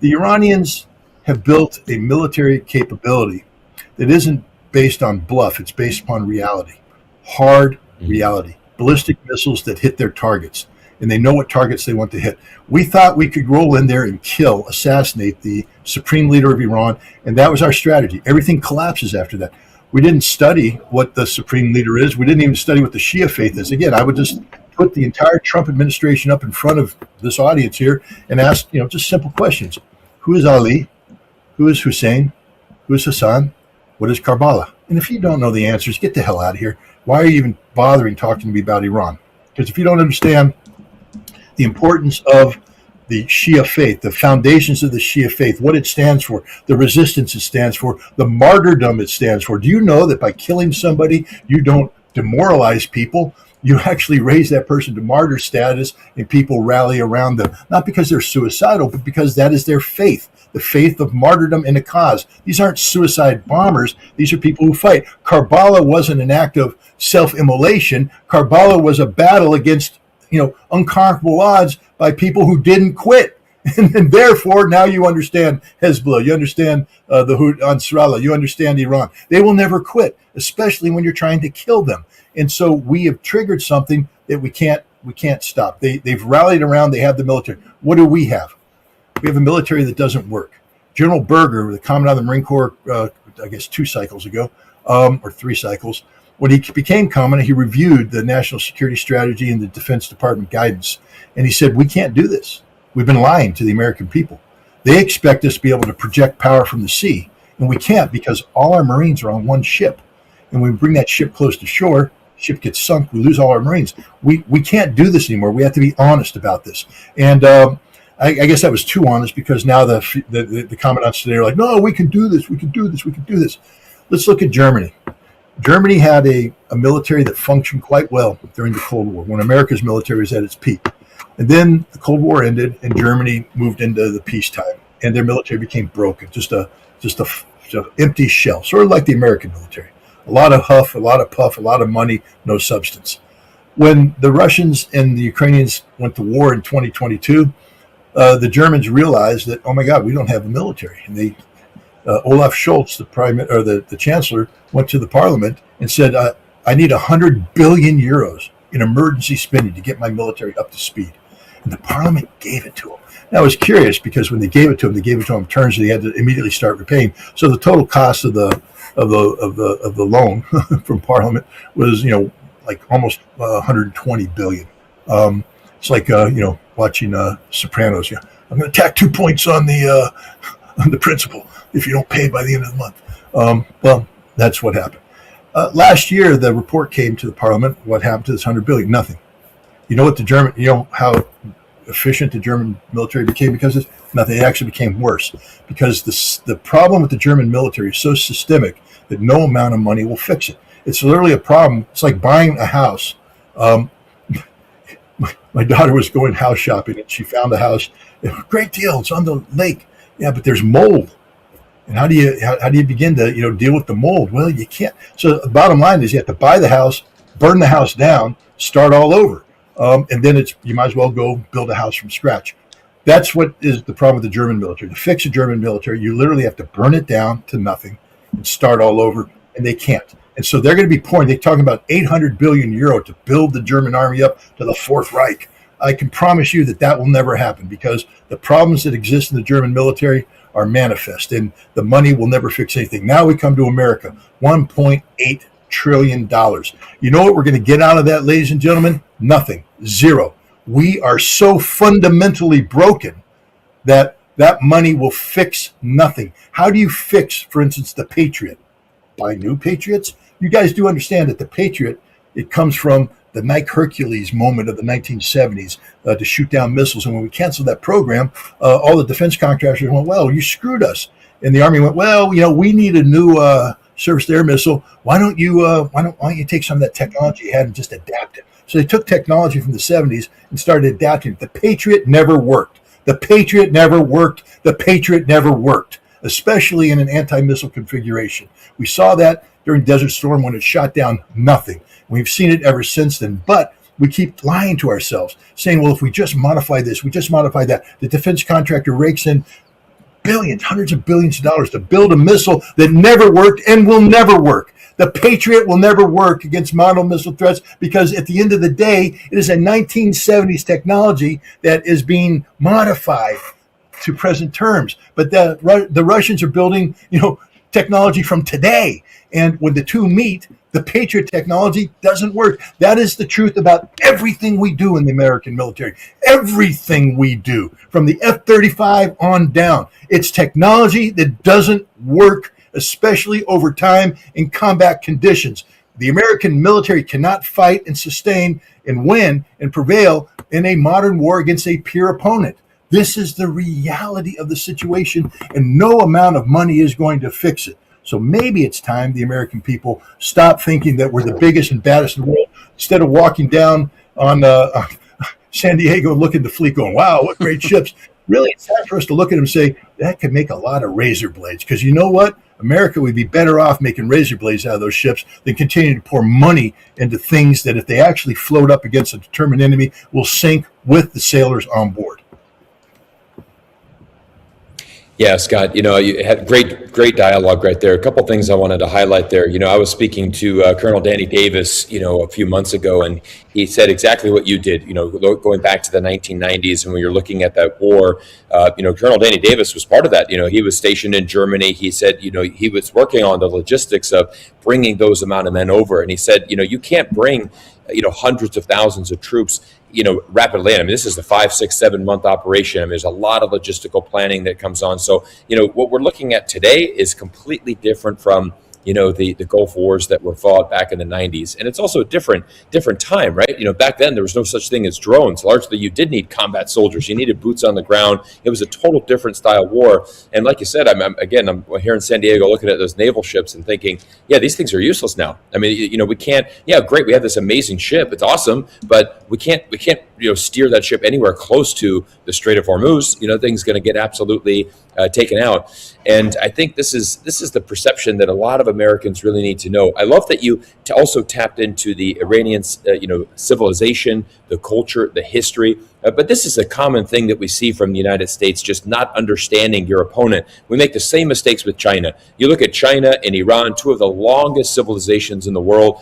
The Iranians have built a military capability that isn't based on bluff. It's based upon reality, hard reality, ballistic missiles that hit their targets, and they know what targets they want to hit. We thought we could roll in there and assassinate the supreme leader of Iran, and that was our strategy. Everything collapses after that. We didn't study what the supreme leader is. We didn't even study what the Shia faith is. Again, I would just put the entire Trump administration up in front of this audience here and ask, just simple questions. Who is Ali? Who is Hussein? Who is Hassan? What is Karbala? And if you don't know the answers, get the hell out of here. Why are you even bothering talking to me about Iran? Because if you don't understand the importance of the Shia faith, the foundations of the Shia faith, what it stands for, the resistance it stands for, the martyrdom it stands for. Do you know that by killing somebody, you don't demoralize people? You actually raise that person to martyr status, and people rally around them, not because they're suicidal, but because that is their faith, the faith of martyrdom in a cause. These aren't suicide bombers. These are people who fight. Karbala wasn't an act of self-immolation. Karbala was a battle against, unconquerable odds by people who didn't quit. And therefore, now you understand Hezbollah, you understand the Ansarallah, you understand Iran. They will never quit, especially when you're trying to kill them. And so we have triggered something that we can't stop. They've rallied around. They have the military. What do we have? We have a military that doesn't work. General Berger, the Commandant of the Marine Corps, I guess 2 cycles ago, or 3 cycles, when he became Commandant, he reviewed the national security strategy and the Defense Department guidance. And he said, we can't do this. We've been lying to the American people. They expect us to be able to project power from the sea, and we can't because all our Marines are on one ship. And when we bring that ship close to shore, ship gets sunk, we lose all our Marines. We can't do this anymore. We have to be honest about this. And I guess that was too honest, because now the commandants today are like, no, we can do this, we can do this, we can do this. Let's look at Germany. Germany had a military that functioned quite well during the Cold War, when America's military was at its peak. And then the Cold War ended, and Germany moved into the peacetime, and their military became broken, just a empty shell, sort of like the American military. A lot of huff, a lot of puff, a lot of money, no substance. When the Russians and the Ukrainians went to war in 2022, the Germans realized that, oh my God, we don't have a military. And Olaf Scholz, the chancellor, went to the parliament and said, I need 100 billion euros in emergency spending to get my military up to speed. And the parliament gave it to him. Now, I was curious, because when they gave it to him in terms that he had to immediately start repaying. So the total cost of the loan from parliament was, like almost 120 billion. It's like watching Sopranos. Yeah, I'm going to tack 2 points on the principal if you don't pay by the end of the month. Well, that's what happened. Last year, the report came to the parliament. What happened to this 100 billion? Nothing. You know how efficient the German military became because of this? Nothing. It actually became worse, because the problem with the German military is so systemic that no amount of money will fix it. It's literally a problem. It's like buying a house. My daughter was going house shopping, and she found a house. Great deal. It's on the lake. Yeah, but there's mold. And how do you begin to deal with the mold? Well, you can't. So the bottom line is you have to buy the house, burn the house down, start all over, and then you might as well go build a house from scratch. That's what is the problem with the German military. To fix a German military, you literally have to burn it down to nothing and start all over, and they can't. And so they're going to be pouring. They're talking about 800 billion euro to build the German army up to the Fourth Reich. I can promise you that will never happen, because the problems that exist in the German military are manifest, and the money will never fix anything. Now we come to America, $1.8 trillion. You know what we're going to get out of that, ladies and gentlemen? Nothing. Zero. We are so fundamentally broken that money will fix nothing. How do you fix, for instance, the Patriot? Buy new Patriots? You guys do understand that the Patriot, it comes from the Nike Hercules moment of the 1970s to shoot down missiles. And when we canceled that program, all the defense contractors went, well, you screwed us. And the Army went, well, we need a new surface-to-air missile. Why don't you take some of that technology you had and just adapt it? So they took technology from the 70s and started adapting it. The Patriot never worked. The Patriot never worked. The Patriot never worked, especially in an anti-missile configuration. We saw that during Desert Storm when it shot down nothing. We've seen it ever since then, but we keep lying to ourselves, saying, well, if we just modify this, we just modify that. The defense contractor rakes in billions, hundreds of billions of dollars to build a missile that never worked and will never work. The Patriot will never work against model missile threats, because at the end of the day, it is a 1970s technology that is being modified to present terms. But the Russians are building, technology from today. And when the two meet, the Patriot technology doesn't work. That is the truth about everything we do in the American military. Everything we do, from the F-35 on down. It's technology that doesn't work, especially over time in combat conditions. The American military cannot fight and sustain and win and prevail in a modern war against a peer opponent. This is the reality of the situation, and no amount of money is going to fix it. So maybe it's time the American people stop thinking that we're the biggest and baddest in the world. Instead of walking down on San Diego and looking at the fleet going, wow, what great ships. Really, it's time for us to look at them and say, that could make a lot of razor blades. Because you know what? America would be better off making razor blades out of those ships than continuing to pour money into things that, if they actually float up against a determined enemy, will sink with the sailors on board. Yeah, Scott, you had great dialogue right there. A couple things I wanted to highlight there. I was speaking to Colonel Danny Davis, a few months ago, and he said exactly what you did, going back to the 1990s, and when you're looking at that war, Colonel Danny Davis was part of that. He was stationed in Germany. He said, he was working on the logistics of bringing those amount of men over. And he said, you can't bring, hundreds of thousands of troops rapidly. I mean, this is a 5, 6, 7 month operation. I mean, there's a lot of logistical planning that comes on. So, what we're looking at today is completely different from, the Gulf Wars that were fought back in the 90s. And it's also a different time, right? Back then there was no such thing as drones. Largely, you did need combat soldiers. You needed boots on the ground. It was a total different style war. And like you said, I'm here in San Diego looking at those naval ships and thinking, yeah, these things are useless now. I mean, we can't, great, we have this amazing ship. It's awesome, but we can't steer that ship anywhere close to the Strait of Hormuz. Things going to get absolutely taken out. And I think this is the perception that a lot of Americans really need to know. I love that you also tapped into the Iranian, civilization, the culture, the history. But this is a common thing that we see from the United States, just not understanding your opponent. We make the same mistakes with China. You look at China and Iran, two of the longest civilizations in the world,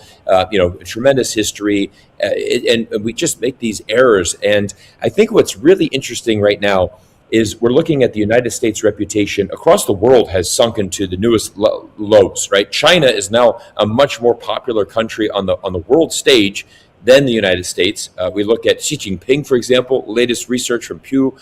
tremendous history, and we just make these errors. And I think what's really interesting right now is we're looking at the United States' reputation across the world has sunk into the newest lows, right? China is now a much more popular country on the world stage than the United States. We look at Xi Jinping, for example. Latest research from Pew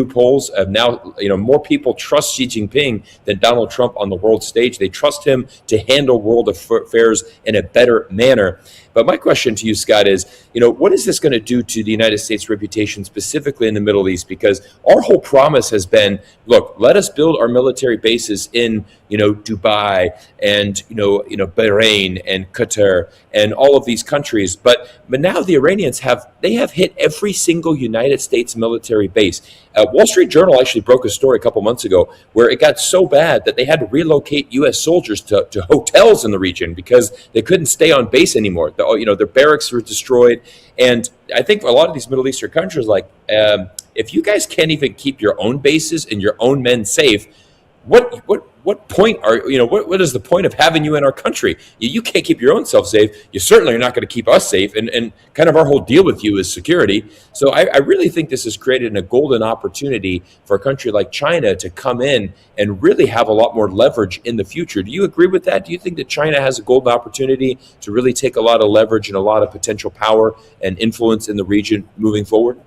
polls have now, more people trust Xi Jinping than Donald Trump on the world stage. They trust him to handle world affairs in a better manner. But my question to you, Scott, is, what is this going to do to the United States' reputation specifically in the Middle East? Because our whole promise has been, look, let us build our military bases in, Dubai and, Bahrain and Qatar and all of these countries. But now the Iranians have hit every single United States military base. Wall Street Journal actually broke a story a couple months ago where it got so bad that they had to relocate U.S. soldiers to hotels in the region because they couldn't stay on base anymore. Their barracks were destroyed. And I think a lot of these Middle Eastern countries, if you guys can't even keep your own bases and your own men safe, what point what is the point of having you in our country? You can't keep your own self safe. You certainly are not going to keep us safe. And kind of our whole deal with you is security. So I really think this has created a golden opportunity for a country like China to come in and really have a lot more leverage in the future. Do you agree with that? Do you think that China has a golden opportunity to really take a lot of leverage and a lot of potential power and influence in the region moving forward?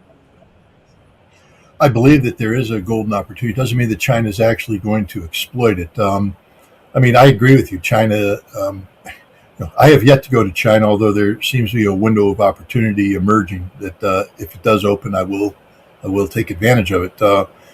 I believe that there is a golden opportunity. It doesn't mean that China is actually going to exploit it. I agree with you. China, I have yet to go to China, although there seems to be a window of opportunity emerging that if it does open, I will take advantage of it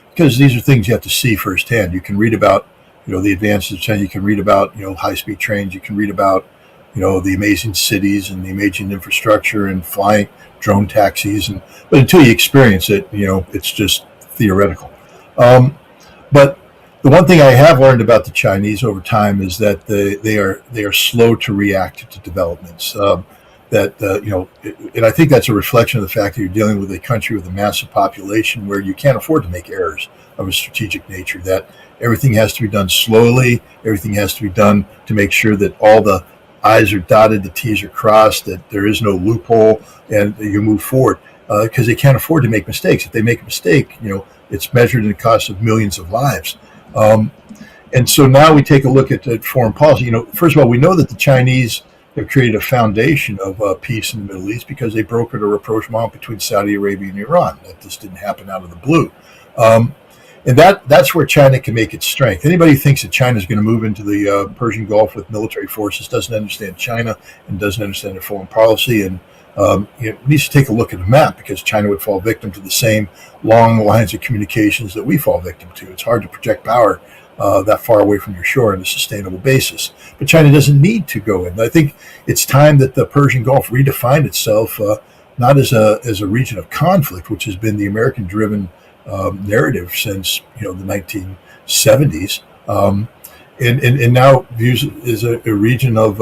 because these are things you have to see firsthand. You can read about, the advances of China. You can read about, high-speed trains. You can read about, the amazing cities and the amazing infrastructure and flying drone taxis, but until you experience it, it's just theoretical. But the one thing I have learned about the Chinese over time is that they are slow to react to developments. And I think that's a reflection of the fact that you're dealing with a country with a massive population where you can't afford to make errors of a strategic nature. That everything has to be done slowly. Everything has to be done to make sure that all the I's are dotted, the T's are crossed, that there is no loophole, and you move forward because they can't afford to make mistakes. If they make a mistake, it's measured in the cost of millions of lives. And so now we take a look at foreign policy. First of all, we know that the Chinese have created a foundation of peace in the Middle East because they brokered a rapprochement between Saudi Arabia and Iran. That just didn't happen out of the blue. And that's where China can make its strength. Anybody who thinks that China is going to move into the Persian Gulf with military forces doesn't understand China and doesn't understand their foreign policy, and needs to take a look at the map, because China would fall victim to the same long lines of communications that we fall victim to. It's hard to project power that far away from your shore on a sustainable basis. But China doesn't need to go in. I think it's time that the Persian Gulf redefined itself not as a region of conflict, which has been the American-driven narrative since the 1970s, and now views it as a region of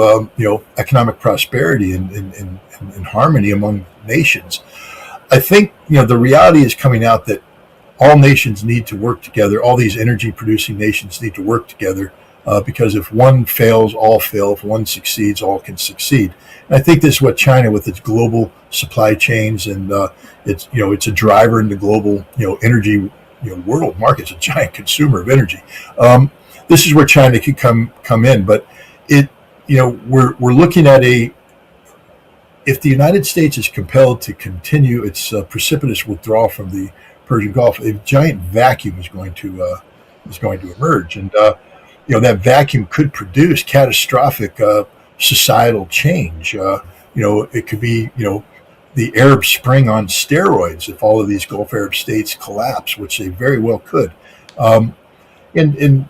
economic prosperity and harmony among nations. I think the reality is coming out that all nations need to work together. All these energy-producing nations need to work together because if one fails, all fail. If one succeeds, all can succeed. And I think this is what China, with its global supply chains and it's a driver in the global energy world market. It's a giant consumer of energy. This is where China could come in, but we're looking at if the United States is compelled to continue its precipitous withdrawal from the Persian Gulf, a giant vacuum is going to emerge, and that vacuum could produce catastrophic societal change. It could be the Arab Spring on steroids if all of these Gulf Arab states collapse, which they very well could. And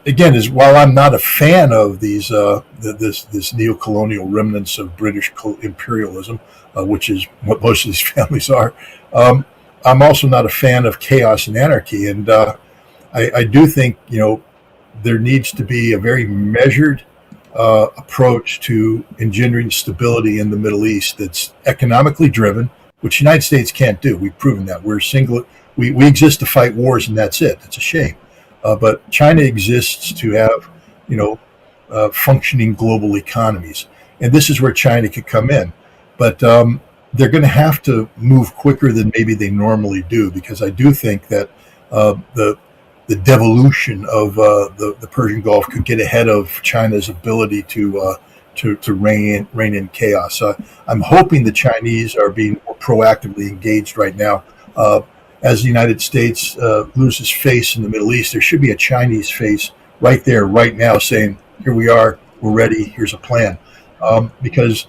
again, while I'm not a fan of these this neo-colonial remnants of British imperialism, which is what most of these families are, I'm also not a fan of chaos and anarchy. And I do think there needs to be a very measured approach to engendering stability in the Middle East that's economically driven, which the United States can't do. We've proven that. We exist to fight wars, and that's it. It's a shame. But China exists to have, functioning global economies. And this is where China could come in. But they're going to have to move quicker than maybe they normally do, because I do think that the devolution of the Persian Gulf could get ahead of China's ability to rein in chaos. I'm hoping the Chinese are being more proactively engaged right now. As the United States loses face in the Middle East, there should be a Chinese face right there, right now, saying, "Here we are, we're ready. Here's a plan." Because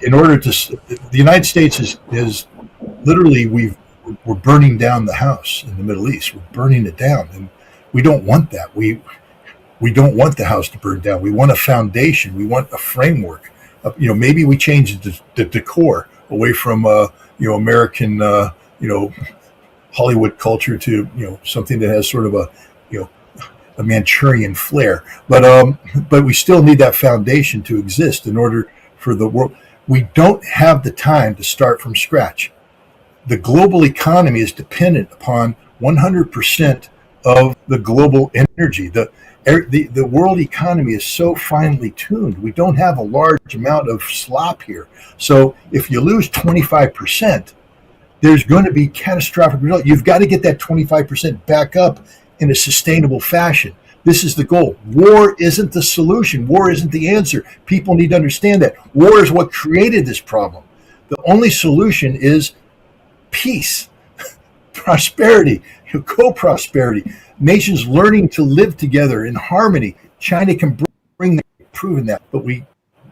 in order to, the United States is literally we're burning down the house in the Middle East. We're burning it down, and we don't want that. We don't want the house to burn down. We want a foundation. We want a framework. Maybe we change the decor away from American Hollywood culture to something that has sort of a Manchurian flair. But we still need that foundation to exist in order for the world. We don't have the time to start from scratch. The global economy is dependent upon 100% of the global energy. The world economy is so finely tuned. We don't have a large amount of slop here. So if you lose 25%, there's going to be catastrophic result. You've got to get that 25% back up in a sustainable fashion. This is the goal. War isn't the solution. War isn't the answer. People need to understand that. War is what created this problem. The only solution is peace, prosperity, co-prosperity, nations learning to live together in harmony. China can bring that, proven that, but we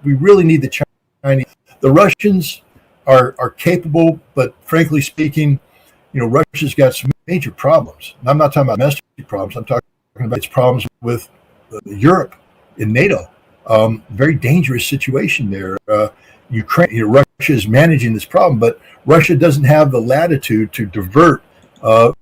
really need the Chinese. The Russians are capable, but frankly speaking, Russia's got some major problems. And I'm not talking about domestic problems. I'm talking about its problems with Europe in NATO. Very dangerous situation there. Ukraine, Russia is managing this problem, but Russia doesn't have the latitude to divert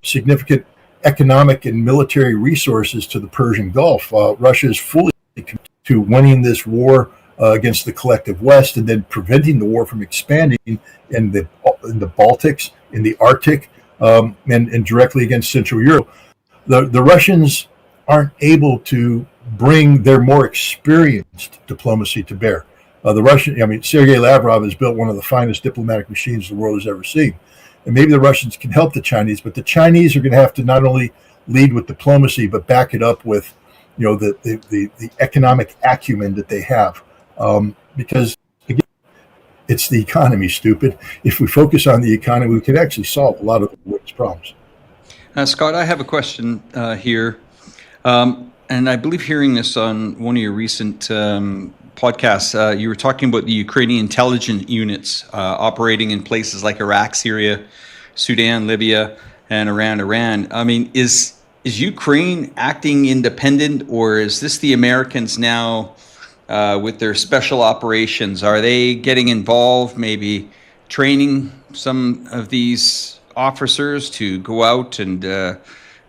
significant economic and military resources to the Persian Gulf. Russia is fully committed to winning this war against the collective West, and then preventing the war from expanding in the Baltics, in the Arctic, and directly against Central Europe. The Russians aren't able to bring their more experienced diplomacy to bear. Sergei Lavrov has built one of the finest diplomatic machines the world has ever seen. And maybe the Russians can help the Chinese, but the Chinese are going to have to not only lead with diplomacy, but back it up with the economic acumen that they have, because again, it's the economy, stupid. If we focus on the economy, we could actually solve a lot of the world's problems. Scott, I have a question here. And I believe hearing this on one of your recent podcasts, you were talking about the Ukrainian intelligence units operating in places like Iraq, Syria, Sudan, Libya, and Iran. I mean, is Ukraine acting independent, or is this the Americans now with their special operations? Are they getting involved, maybe training some of these officers to go out and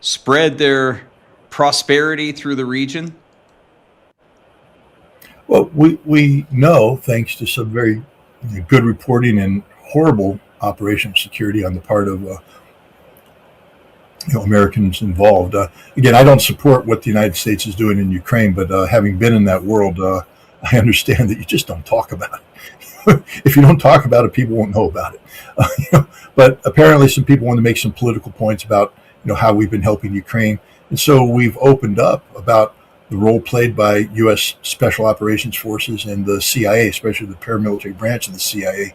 spread their prosperity through the region? Well, we know, thanks to some very good reporting and horrible operational security on the part of Americans involved. Again, I don't support what the United States is doing in Ukraine, but having been in that world, I understand that you just don't talk about it. If you don't talk about it, people won't know about it. But apparently, some people want to make some political points about how we've been helping Ukraine. And so we've opened up about the role played by U.S. Special Operations Forces and the CIA, especially the paramilitary branch of the CIA,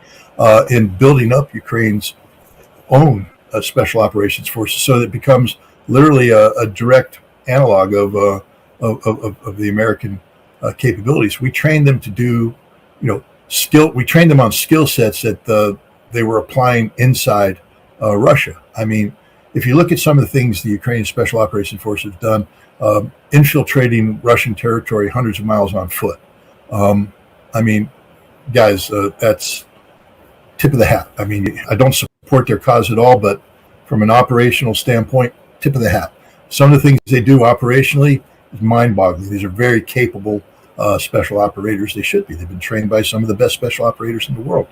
in building up Ukraine's own Special Operations Forces, so that it becomes literally a direct analog of the American capabilities. We trained them to do, we trained them on skill sets that they were applying inside Russia. I mean, if you look at some of the things the Ukrainian Special Operations Force have done, infiltrating Russian territory hundreds of miles on foot. I mean, guys, that's tip of the hat. I mean, I don't support their cause at all, but from an operational standpoint, tip of the hat. Some of the things they do operationally is mind-boggling. These are very capable special operators. They should be. They've been trained by some of the best special operators in the world.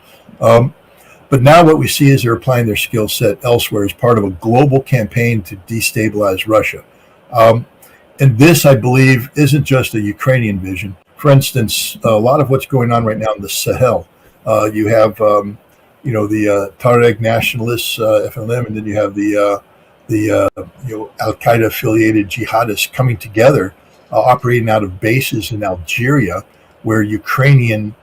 But now what we see is they're applying their skill set elsewhere as part of a global campaign to destabilize Russia. And this, I believe, isn't just a Ukrainian vision. For instance, a lot of what's going on right now in the Sahel, you have, the Tuareg nationalists, FLM, and then you have the Al-Qaeda affiliated jihadists coming together, operating out of bases in Algeria, where Ukrainian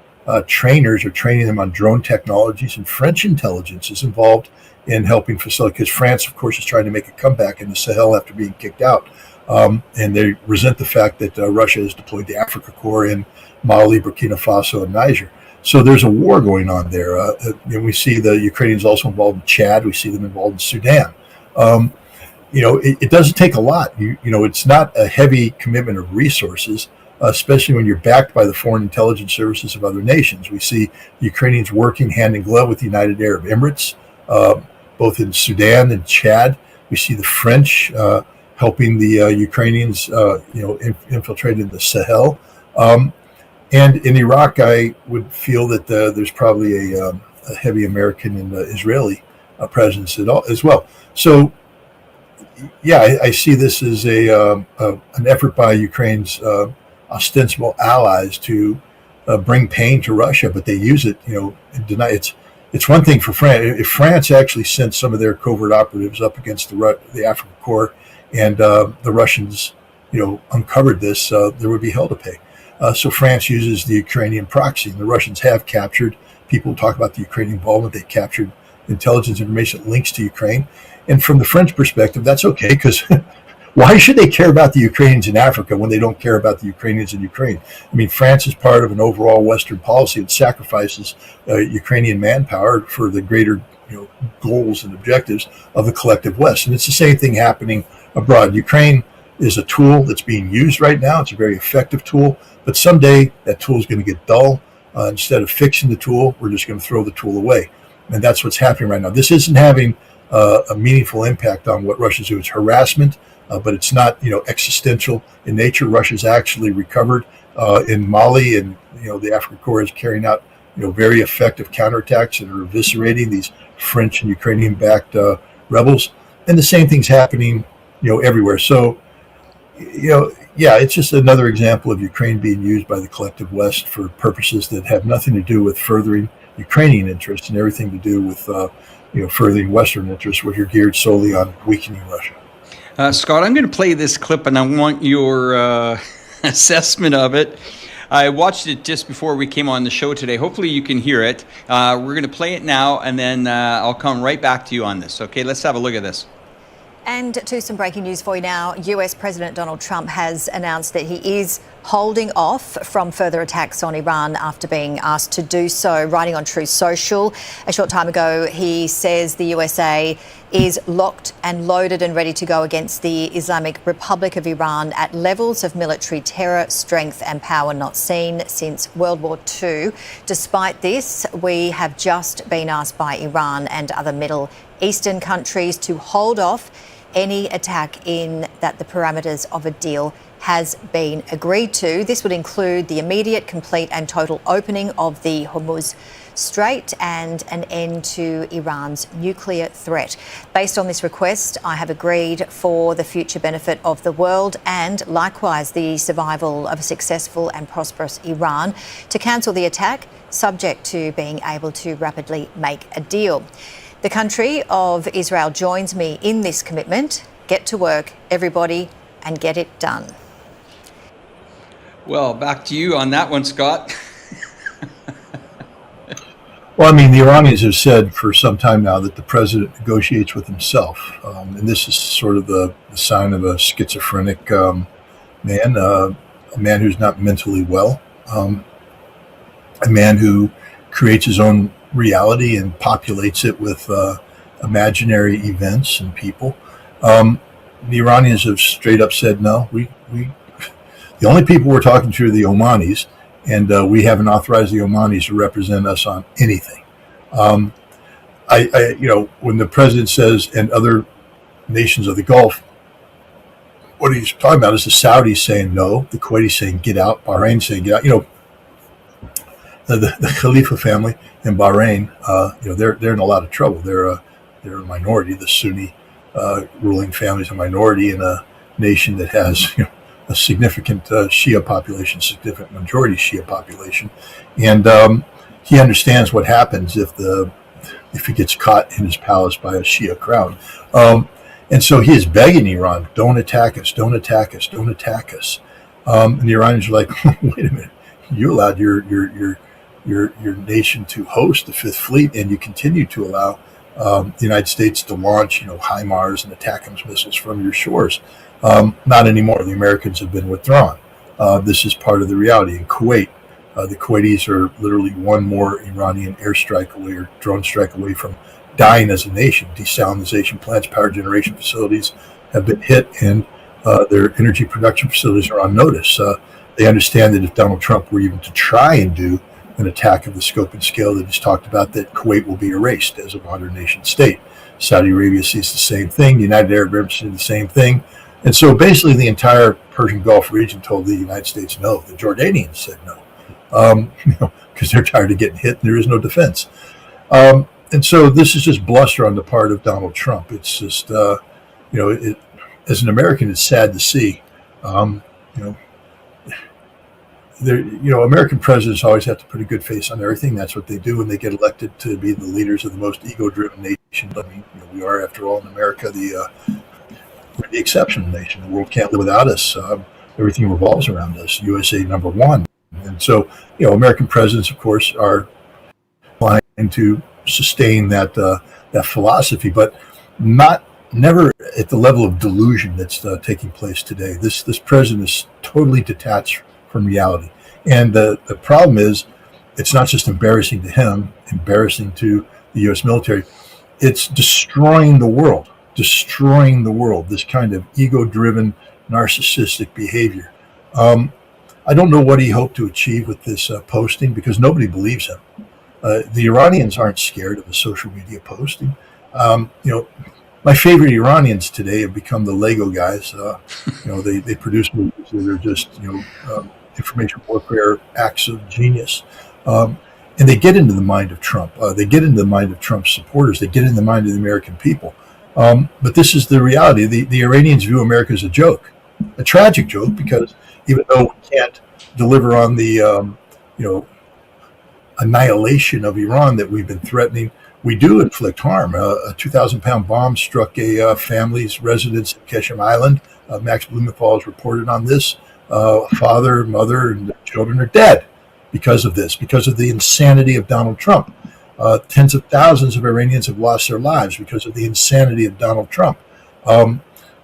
trainers are training them on drone technologies, and French intelligence is involved in helping facilitate, because France, of course, is trying to make a comeback in the Sahel after being kicked out. And they resent the fact that Russia has deployed the Africa Corps in Mali, Burkina Faso, and Niger. So there's a war going on there. And we see the Ukrainians also involved in Chad. We see them involved in Sudan. It doesn't take a lot. It's not a heavy commitment of resources, especially when you're backed by the foreign intelligence services of other nations. We see the Ukrainians working hand in glove with the United Arab Emirates, both in Sudan and Chad. We see the French helping the Ukrainians, infiltrate in the Sahel. And in Iraq, I would feel that there's probably a heavy American and Israeli presence as well. So, yeah, I see this as an effort by Ukraine's ostensible allies to bring pain to Russia, but they use it, and deny it. It's one thing for France. If France actually sent some of their covert operatives up against the Africa Corps, and the Russians, uncovered this, there would be hell to pay. So France uses the Ukrainian proxy, and the Russians have captured. People talk about the Ukrainian involvement. They captured intelligence information that links to Ukraine. And from the French perspective, that's okay, because why should they care about the Ukrainians in Africa when they don't care about the Ukrainians in Ukraine? I mean, France is part of an overall Western policy that sacrifices Ukrainian manpower for the greater goals and objectives of the collective West. And it's the same thing happening abroad. Ukraine is a tool that's being used right now. It's a very effective tool, but someday that tool is going to get dull. Instead of fixing the tool, we're just going to throw the tool away. And that's what's happening right now. This isn't having a meaningful impact on what Russia's doing. It's harassment, but it's not, existential in nature. Russia's actually recovered in Mali, and the African Corps is carrying out very effective counterattacks that are eviscerating these French and Ukrainian-backed rebels. And the same thing's happening, everywhere. So, it's just another example of Ukraine being used by the collective West for purposes that have nothing to do with furthering Ukrainian interests and everything to do with, furthering Western interests, which are geared solely on weakening Russia. Scott, I'm going to play this clip, and I want your assessment of it. I watched it just before we came on the show today. Hopefully you can hear it. We're going to play it now, and then I'll come right back to you on this. Okay, let's have a look at this. And to some breaking news for you now, US President Donald Trump has announced that he is holding off from further attacks on Iran after being asked to do so. Writing on Truth Social a short time ago, he says the USA is locked and loaded and ready to go against the Islamic Republic of Iran at levels of military terror, strength and power not seen since World War II. Despite this, we have just been asked by Iran and other Middle Eastern countries to hold off any attack in that the parameters of a deal has been agreed to. This would include the immediate, complete and total opening of the Hormuz Strait and an end to Iran's nuclear threat. Based on this request, I have agreed for the future benefit of the world and likewise the survival of a successful and prosperous Iran to cancel the attack, subject to being able to rapidly make a deal. The country of Israel joins me in this commitment. Get to work, everybody, and get it done. Well, back to you on that one, Scott. Well, I mean, the Iranians have said for some time now that the president negotiates with himself. And this is sort of the sign of a schizophrenic man, a man who's not mentally well, a man who creates his own reality and populates it with imaginary events and people. The Iranians have straight up said, no, the only people we're talking to are the Omanis, and we haven't authorized the Omanis to represent us on anything. When the president says, and other nations of the Gulf, what he's talking about is the Saudis saying no, the Kuwaitis saying get out, Bahrain saying get out. The Khalifa family in Bahrain, they're in a lot of trouble. They're a minority. The Sunni ruling family is a minority in a nation that has a significant Shia population, significant majority Shia population, and he understands what happens if he gets caught in his palace by a Shia crowd, and so he is begging Iran, don't attack us, don't attack us, don't attack us, and the Iranians are like, wait a minute, you allowed your nation to host the Fifth Fleet, and you continue to allow the United States to launch, HIMARS and ATACMS missiles from your shores. Not anymore. The Americans have been withdrawn. This is part of the reality. In Kuwait, the Kuwaitis are literally one more Iranian airstrike away or drone strike away from dying as a nation. Desalinization plants, power generation facilities have been hit, and their energy production facilities are on notice. They understand that if Donald Trump were even to try and do an attack of the scope and scale that he's talked about, that Kuwait will be erased as a modern nation state. Saudi Arabia sees the same thing. The United Arab Emirates sees the same thing. And so basically the entire Persian Gulf region told the United States no. The Jordanians said no, because they're tired of getting hit and there is no defense. And so this is just bluster on the part of Donald Trump. It's just, as an American, it's sad to see. American presidents always have to put a good face on everything. That's what they do when they get elected to be the leaders of the most ego-driven nation. I mean, we are, after all, in America, the exceptional nation. The world can't live without us. Everything revolves around us. USA number one. And so, American presidents, of course, are trying to sustain that philosophy, but never at the level of delusion that's taking place today. This president is totally detached from reality. And the problem is, it's not just embarrassing to him, embarrassing to the U.S. military. It's destroying the world, this kind of ego-driven, narcissistic behavior. I don't know what he hoped to achieve with this posting, because nobody believes him. The Iranians aren't scared of a social media posting. My favorite Iranians today have become the Lego guys. They produce movies that are just, information warfare acts of genius. And they get into the mind of Trump. They get into the mind of Trump's supporters. They get into the mind of the American people. But this is the reality. The Iranians view America as a joke, a tragic joke, because even though we can't deliver on the, annihilation of Iran that we've been threatening, we do inflict harm. A 2,000-pound bomb struck a family's residence at Keshem Island. Max Blumenthal has reported on this. Father, mother, and children are dead because of this, because of the insanity of Donald Trump. Tens of thousands of Iranians have lost their lives because of the insanity of Donald Trump.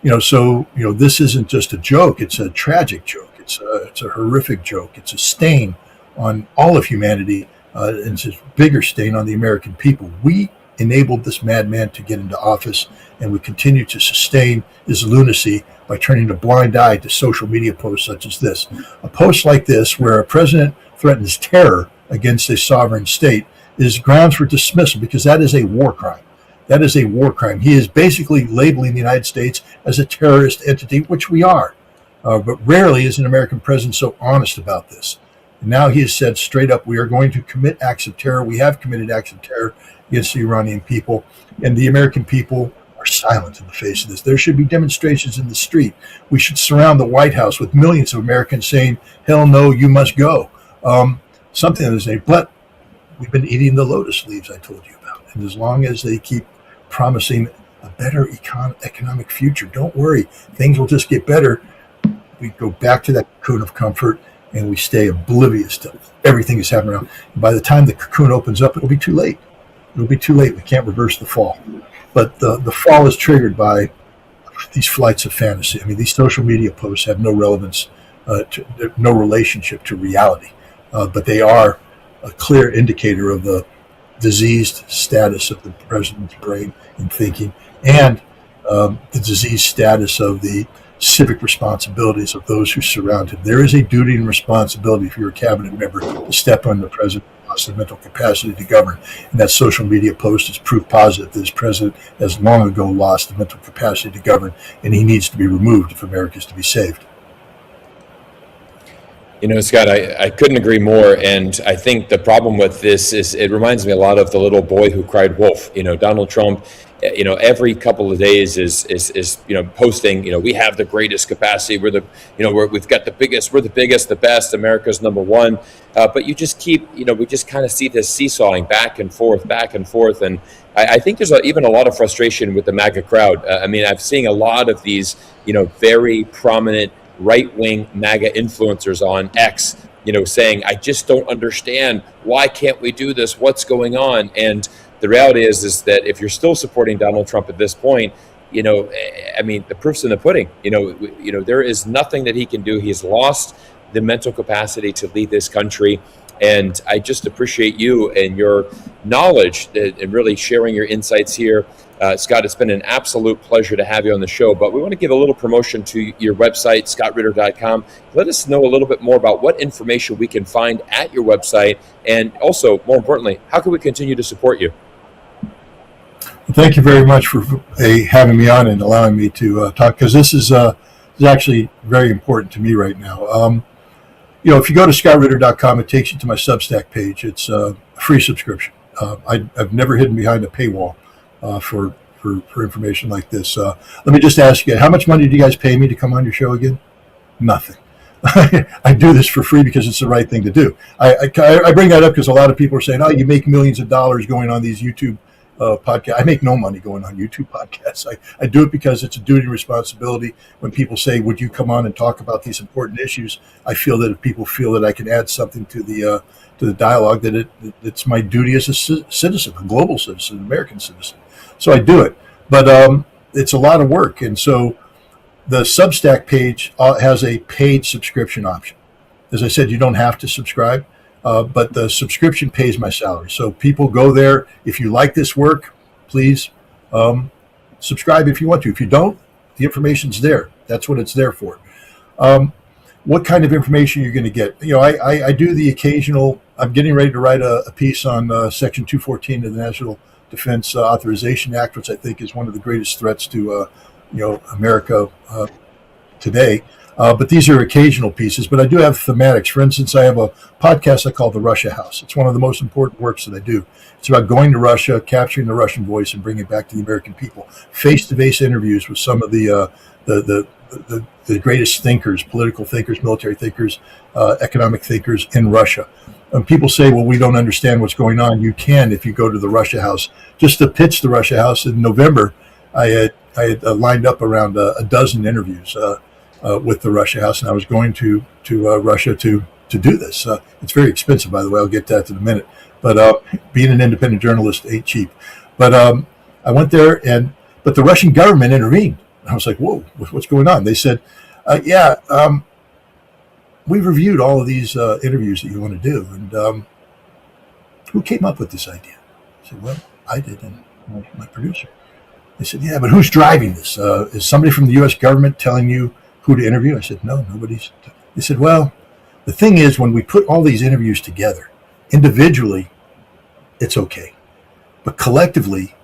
This isn't just a joke. It's a tragic joke. It's a horrific joke. It's a stain on all of humanity. And it's a bigger stain on the American people. We enabled this madman to get into office, and we continue to sustain his lunacy by turning a blind eye to social media posts such as this. A post like this, where a president threatens terror against a sovereign state, is grounds for dismissal, because that is a war crime. That is a war crime. He is basically labeling the United States as a terrorist entity, which we are. But rarely is an American president so honest about this. And now he has said straight up, we are going to commit acts of terror. We have committed acts of terror against the Iranian people, and the American people are silent in the face of this. There should be demonstrations in the street. We should surround the White House with millions of Americans saying, hell no, you must go. Something of this nature. But we've been eating the lotus leaves I told you about. And as long as they keep promising a better economic future, don't worry, things will just get better. We go back to that cocoon of comfort, and we stay oblivious to everything that's happening around. And by the time the cocoon opens up, it'll be too late. It'll be too late. We can't reverse the fall. But the fall is triggered by these flights of fantasy. I mean, these social media posts have no relevance, no relationship to reality, but they are a clear indicator of the diseased status of the president's brain and thinking, and the diseased status of the civic responsibilities of those who surround him. There is a duty and responsibility if you're a cabinet member to step on the president lost the mental capacity to govern. And that social media post is proof positive that this president has long ago lost the mental capacity to govern, and he needs to be removed if America is to be saved. You know, Scott, I couldn't agree more. And I think the problem with this is it reminds me a lot of the little boy who cried wolf. You know, Donald Trump, you know, every couple of days is posting, we have the greatest capacity. We've got the biggest, we're the biggest, the best, America's number one. But you just keep, we just kind of see this seesawing back and forth. And I think there's even a lot of frustration with the MAGA crowd. I'm seeing a lot of these, very prominent right-wing MAGA influencers on X, saying, I just don't understand. Why can't we do this? What's going on? And the reality is that if you're still supporting Donald Trump at this point, the proof's in the pudding. There is nothing that he can do. He's lost the mental capacity to lead this country. And I just appreciate you and your knowledge and really sharing your insights here. Scott, it's been an absolute pleasure to have you on the show, but we want to give a little promotion to your website, scottritter.com. Let us know a little bit more about what information we can find at your website, and also, more importantly, how can we continue to support you? Thank you very much for having me on and allowing me to talk, because this is actually very important to me right now. If you go to scottritter.com, it takes you to my Substack page. It's a free subscription. I've never hidden behind a paywall for information like this. Let me just ask you, how much money do you guys pay me to come on your show again? Nothing. I do this for free because it's the right thing to do. I bring that up because a lot of people are saying, you make millions of dollars going on these YouTube podcast. I make no money going on YouTube podcasts. I do it because it's a duty and responsibility. When people say, would you come on and talk about these important issues? I feel that if people feel that I can add something to the dialogue, that it's my duty as a citizen, a global citizen, an American citizen. So I do it, but it's a lot of work. And so the Substack page has a paid subscription option. As I said, you don't have to subscribe. But the subscription pays my salary. So people go there. If you like this work, please subscribe if you want to. If you don't, the information's there. That's what it's there for. What kind of information you're going to get? I do the occasional. I'm getting ready to write a piece on Section 214 of the National Defense Authorization Act, which I think is one of the greatest threats to America today. But these are occasional pieces, but I do have thematics. For instance, I have a podcast I call The Russia House. It's one of the most important works that I do. It's about going to Russia, capturing the Russian voice, and bringing it back to the American people. Face-to-face interviews with some of the greatest thinkers, political thinkers, military thinkers, economic thinkers in Russia. people say, well, we don't understand what's going on. You can if you go to the Russia House. Just to pitch the Russia House in November, I had lined up around a dozen interviews with the Russia House, and I was going to Russia to do this. It's very expensive, by the way. I'll get to that in a minute. But being an independent journalist ain't cheap. But I went there, but the Russian government intervened. I was like, whoa, what's going on? They said, we've reviewed all of these interviews that you want to do, and who came up with this idea? I said, well, I did, and my producer. They said, yeah, but who's driving this? Is somebody from the U.S. government telling you who to interview? I said, no, nobody's. They said, well, the thing is, when we put all these interviews together, individually, it's okay. But collectively,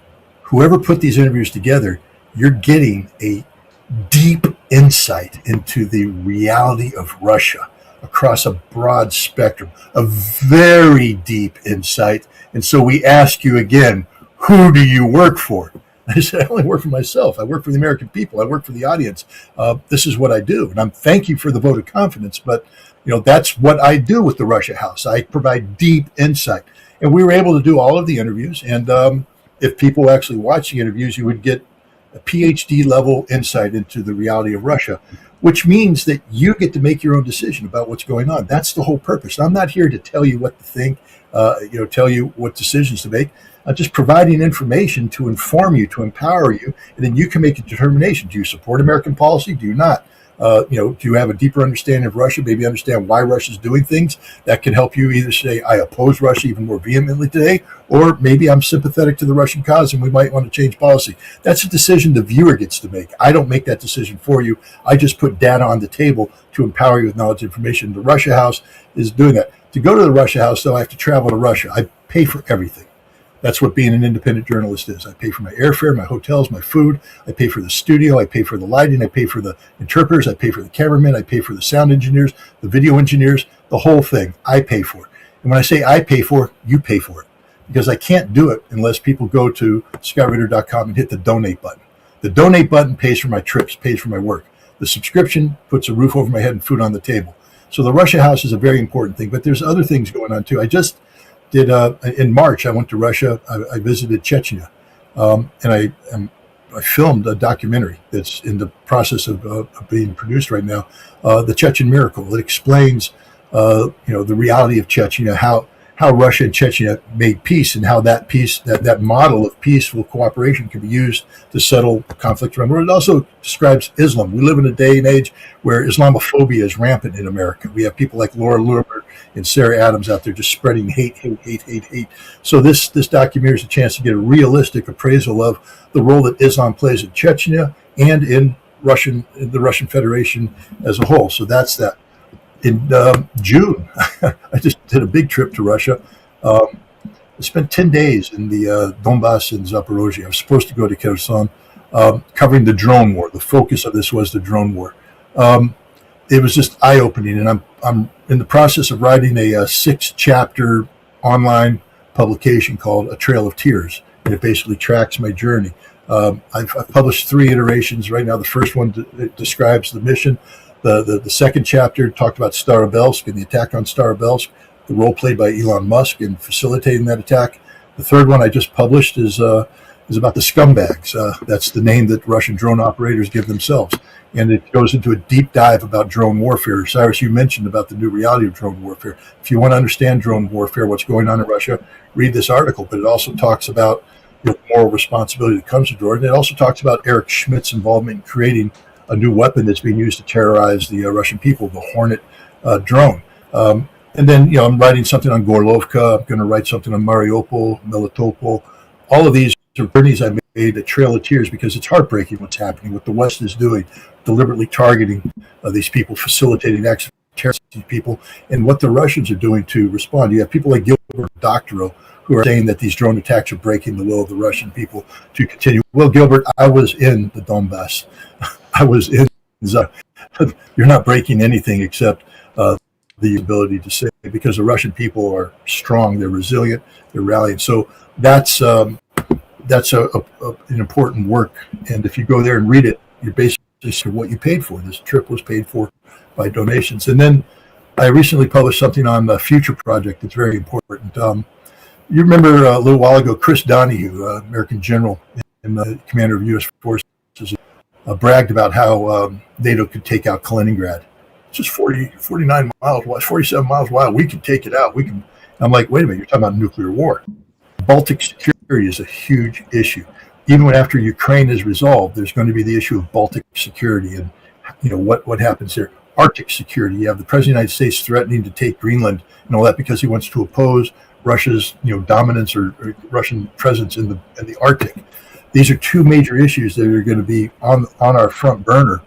whoever put these interviews together, you're getting a deep insight into the reality of Russia across a broad spectrum, a very deep insight. And so we ask you again, who do you work for? I said, I only work for myself. I work for the American people. I work for the audience. This is what I do. And I'm thank you for the vote of confidence. But, that's what I do with the Russia House. I provide deep insight. And we were able to do all of the interviews. And if people actually watch the interviews, you would get a PhD level insight into the reality of Russia, which means that you get to make your own decision about what's going on. That's the whole purpose. I'm not here to tell you what to think, tell you what decisions to make. I'm just providing information to inform you, to empower you, and then you can make a determination. Do you support American policy? Do you not? Do you have a deeper understanding of Russia? Maybe understand why Russia's doing things that can help you either say, I oppose Russia even more vehemently today, or maybe I'm sympathetic to the Russian cause and we might want to change policy. That's a decision the viewer gets to make. I don't make that decision for you. I just put data on the table to empower you with knowledge and information. The Russia House is doing that. To go to the Russia House, though, I have to travel to Russia. I pay for everything. That's what being an independent journalist is. I pay for my airfare, my hotels, my food. I pay for the studio. I pay for the lighting. I pay for the interpreters. I pay for the cameramen. I pay for the sound engineers, the video engineers, the whole thing. I pay for it. And when I say I pay for it, you pay for it. Because I can't do it unless people go to skyraider.com and hit the donate button. The donate button pays for my trips, pays for my work. The subscription puts a roof over my head and food on the table. So the Russia House is a very important thing. But there's other things going on, too. I just did in March. I went to Russia. I visited Chechnya, and I filmed a documentary that's in the process of being produced right now. The Chechen Miracle. It explains, the reality of Chechnya, how Russia and Chechnya made peace, and how that peace, that model of peaceful cooperation, can be used to settle conflict around the world. It also describes Islam. We live in a day and age where Islamophobia is rampant in America. We have people like Laura Loomer and Sarah Adams out there just spreading hate. So this documentary is a chance to get a realistic appraisal of the role that Islam plays in Chechnya and in the Russian Federation as a whole. So that's that. In June, I just did a big trip to Russia. I spent 10 days in the Donbass and Zaporozhye. I was supposed to go to Kherson, covering the drone war. The focus of this was the drone war. It was just eye-opening, and I'm in the process of writing a 6-chapter online publication called A Trail of Tears, and it basically tracks my journey. I've published 3 iterations right now. The first one describes the mission. The second chapter talked about Starobelsk and the attack on Starobelsk, the role played by Elon Musk in facilitating that attack. The third one I just published is about the scumbags. That's the name that Russian drone operators give themselves. And it goes into a deep dive about drone warfare. Cyrus, you mentioned about the new reality of drone warfare. If you want to understand drone warfare, what's going on in Russia, read this article. But it also talks about the moral responsibility that comes to drone. And it also talks about Eric Schmidt's involvement in creating a new weapon that's being used to terrorize the Russian people, the Hornet drone. And then, I'm writing something on Gorlovka. I'm going to write something on Mariupol, Melitopol. All of these are journeys I made, a trail of tears, because it's heartbreaking what's happening, what the West is doing, deliberately targeting these people, facilitating acts of terrorism to these people, and what the Russians are doing to respond. You have people like Gilbert Doctorow who are saying that these drone attacks are breaking the will of the Russian people to continue. Well, Gilbert, I was in the Donbass. I was in You're not breaking anything except the ability to say, because the Russian people are strong, they're resilient, they're rallying. So that's an important work. And if you go there and read it, you're basically what you paid for. This trip was paid for by donations. And then I recently published something on the Future Project that's very important. You remember a little while ago, Chris Donahue, American general and the commander of U.S. forces, bragged about how NATO could take out Kaliningrad. It's just 49 miles wide, 47 miles wide. We can take it out. We can. I'm like, wait a minute, you're talking about nuclear war. Baltic security is a huge issue. Even after Ukraine is resolved, there's going to be the issue of Baltic security and what happens there. Arctic security. You have the President of the United States threatening to take Greenland and all that because he wants to oppose Russia's dominance or Russian presence in the Arctic. These are two major issues that are going to be on our front burner,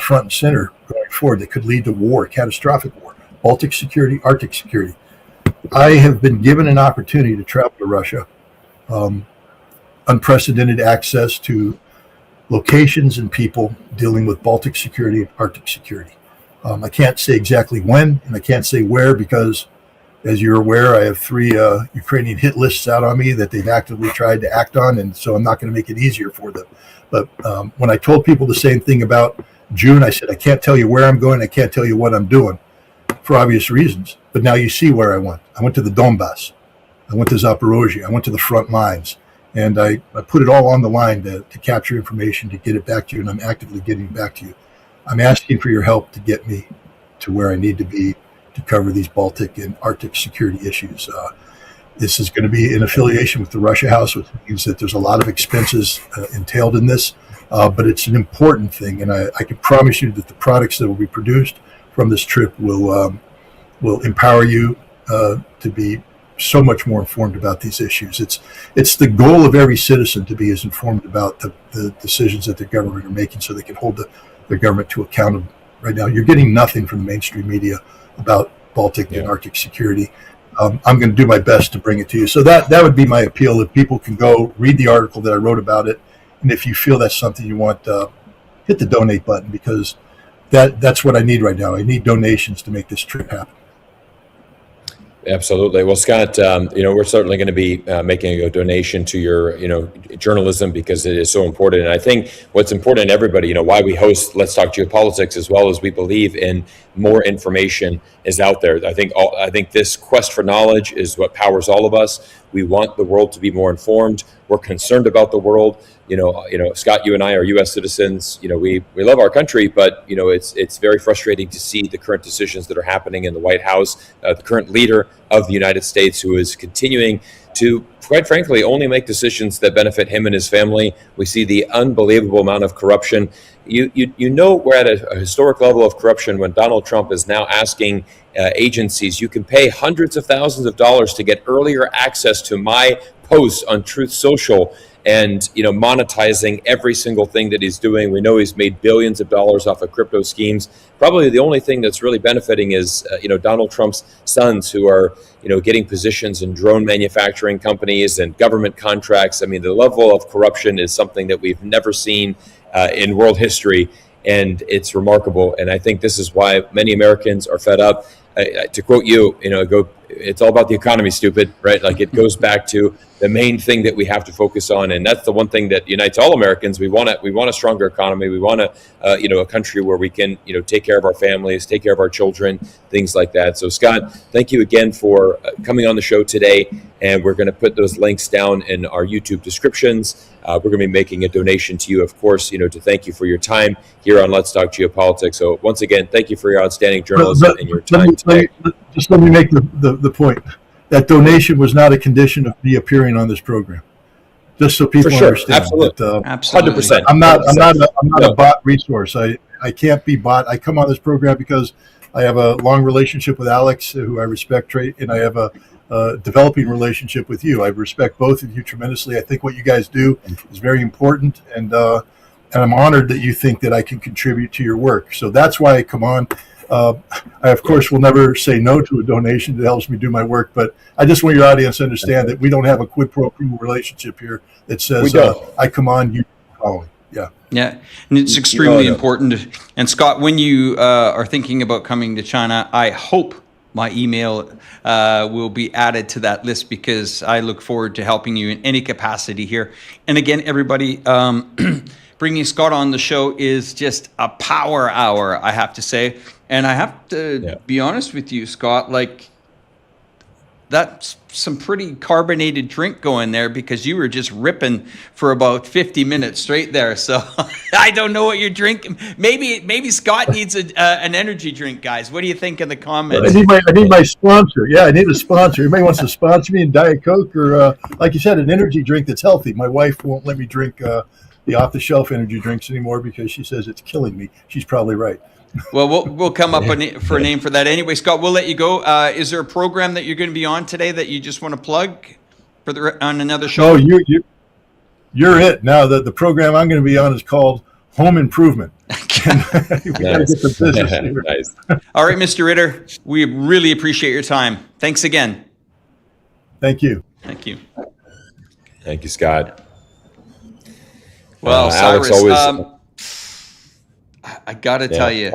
front and center going forward, that could lead to war, catastrophic war. Baltic security, Arctic security. I have been given an opportunity to travel to Russia, unprecedented access to locations and people dealing with Baltic security and Arctic security. I can't say exactly when, and I can't say where, because, as you're aware, I have 3 Ukrainian hit lists out on me that they've actively tried to act on, and so I'm not going to make it easier for them. But when I told people the same thing about June, I said, I can't tell you where I'm going, I can't tell you what I'm doing, for obvious reasons. But now you see where I went. I went to the Donbass. I went to Zaporozhye. I went to the front lines. And I put it all on the line to capture information, to get it back to you, and I'm actively getting it back to you. I'm asking for your help to get me to where I need to be to cover these Baltic and Arctic security issues. This is going to be in affiliation with the Russia House, which means that there's a lot of expenses entailed in this, but it's an important thing, and I can promise you that the products that will be produced from this trip will empower you to be so much more informed about these issues. It's the goal of every citizen to be as informed about the decisions that the government are making, so they can hold their government to account. Right now, you're getting nothing from the mainstream media about Baltic and Arctic security. I'm going to do my best to bring it to you. So that would be my appeal. If people can go read the article that I wrote about it, and if you feel that's something you want, hit the donate button, because that's what I need right now. I need donations to make this trip happen. Absolutely. Well, Scott, we're certainly going to be making a donation to your, journalism, because it is so important. And I think what's important to everybody, why we host Let's Talk Geopolitics, as well as we believe in more information is out there. I think this quest for knowledge is what powers all of us. We want the world to be more informed. We're concerned about the world. Scott, you and I are U.S. citizens. We love our country, but it's very frustrating to see the current decisions that are happening in the White House. The current leader of the United States, who is continuing to, quite frankly, only make decisions that benefit him and his family. We see the unbelievable amount of corruption. We're at a historic level of corruption when Donald Trump is now asking agencies, you can pay hundreds of thousands of dollars to get earlier access to my posts on Truth Social, and monetizing every single thing that he's doing. We know he's made billions of dollars off of crypto schemes. Probably the only thing that's really benefiting is Donald Trump's sons, who are getting positions in drone manufacturing companies and government contracts. I mean, the level of corruption is something that we've never seen in world history, and it's remarkable. And I think this is why many Americans are fed up. To quote you, it's all about the economy, stupid, right? Like, it goes back to the main thing that we have to focus on, and that's the one thing that unites all Americans. We want a stronger economy. We want a country where we can take care of our families, take care of our children, things like that. So, Scott, thank you again for coming on the show today, and we're going to put those links down in our YouTube descriptions. We're going to be making a donation to you, of course, to thank you for your time here on Let's Talk Geopolitics. So once again, thank you for your outstanding journalism and your time today. Let me make the point. That donation was not a condition of me appearing on this program. Just so people understand. Absolutely. Absolutely. 100%. I'm not a bot resource. I can't be bought. I come on this program because I have a long relationship with Alex, who I respect, and I have a developing relationship with you. I respect both of you tremendously. I think what you guys do is very important, and I'm honored that you think that I can contribute to your work. So that's why I come on. I, of course, will never say no to a donation that helps me do my work, but I just want your audience to understand that we don't have a quid pro quo relationship here that says I come on, you follow. Yeah, and it's extremely important. And Scott, when you are thinking about coming to China, I hope my email will be added to that list, because I look forward to helping you in any capacity here. And again, everybody, bringing Scott on the show is just a power hour, I have to say. And I have to be honest with you, Scott, like, that's some pretty carbonated drink going there, because you were just ripping for about 50 minutes straight there. So I don't know what you're drinking. Maybe Scott needs an energy drink, guys. What do you think in the comments? I need my sponsor. Yeah, I need a sponsor. Anybody wants to sponsor me in Diet Coke or, like you said, an energy drink that's healthy. My wife won't let me drink the off-the-shelf energy drinks anymore because she says it's killing me. She's probably right. Well, we'll come up for a name for that. Anyway, Scott, we'll let you go. Is there a program that you're going to be on today that you just want to plug on another show? No, you're it. Now, the program I'm going to be on is called Home Improvement. We got to get the business here. Nice. All right, Mr. Ritter, we really appreciate your time. Thanks again. Thank you. Thank you. Thank you, Scott. Well, Alex, Cyrus, always. I got to tell you,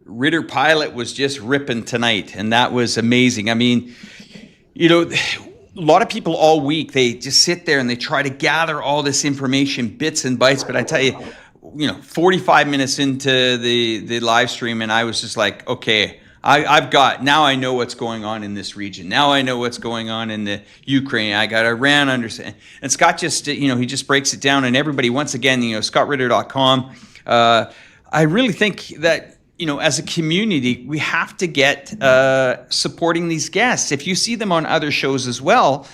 Ritter Pilot was just ripping tonight, and that was amazing. I mean, a lot of people all week, they just sit there and they try to gather all this information, bits and bytes. But I tell you, 45 minutes into the live stream, and I was just like, okay, now I know what's going on in this region. Now I know what's going on in the Ukraine. I got Iran understand. And Scott just, he just breaks it down. And everybody, once again, scottritter.com. I really think that, as a community, we have to get supporting these guests. If you see them on other shows as well,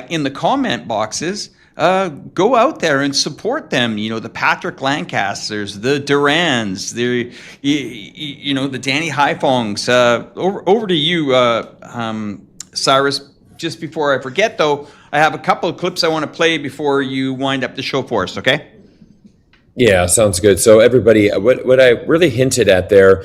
in the comment boxes, go out there and support them. The Patrick Lancasters, the Durans, the Danny Haifongs. Over to you, Cyrus. Just before I forget, though, I have a couple of clips I want to play before you wind up the show for us, okay? Yeah, sounds good. So everybody, what I really hinted at there,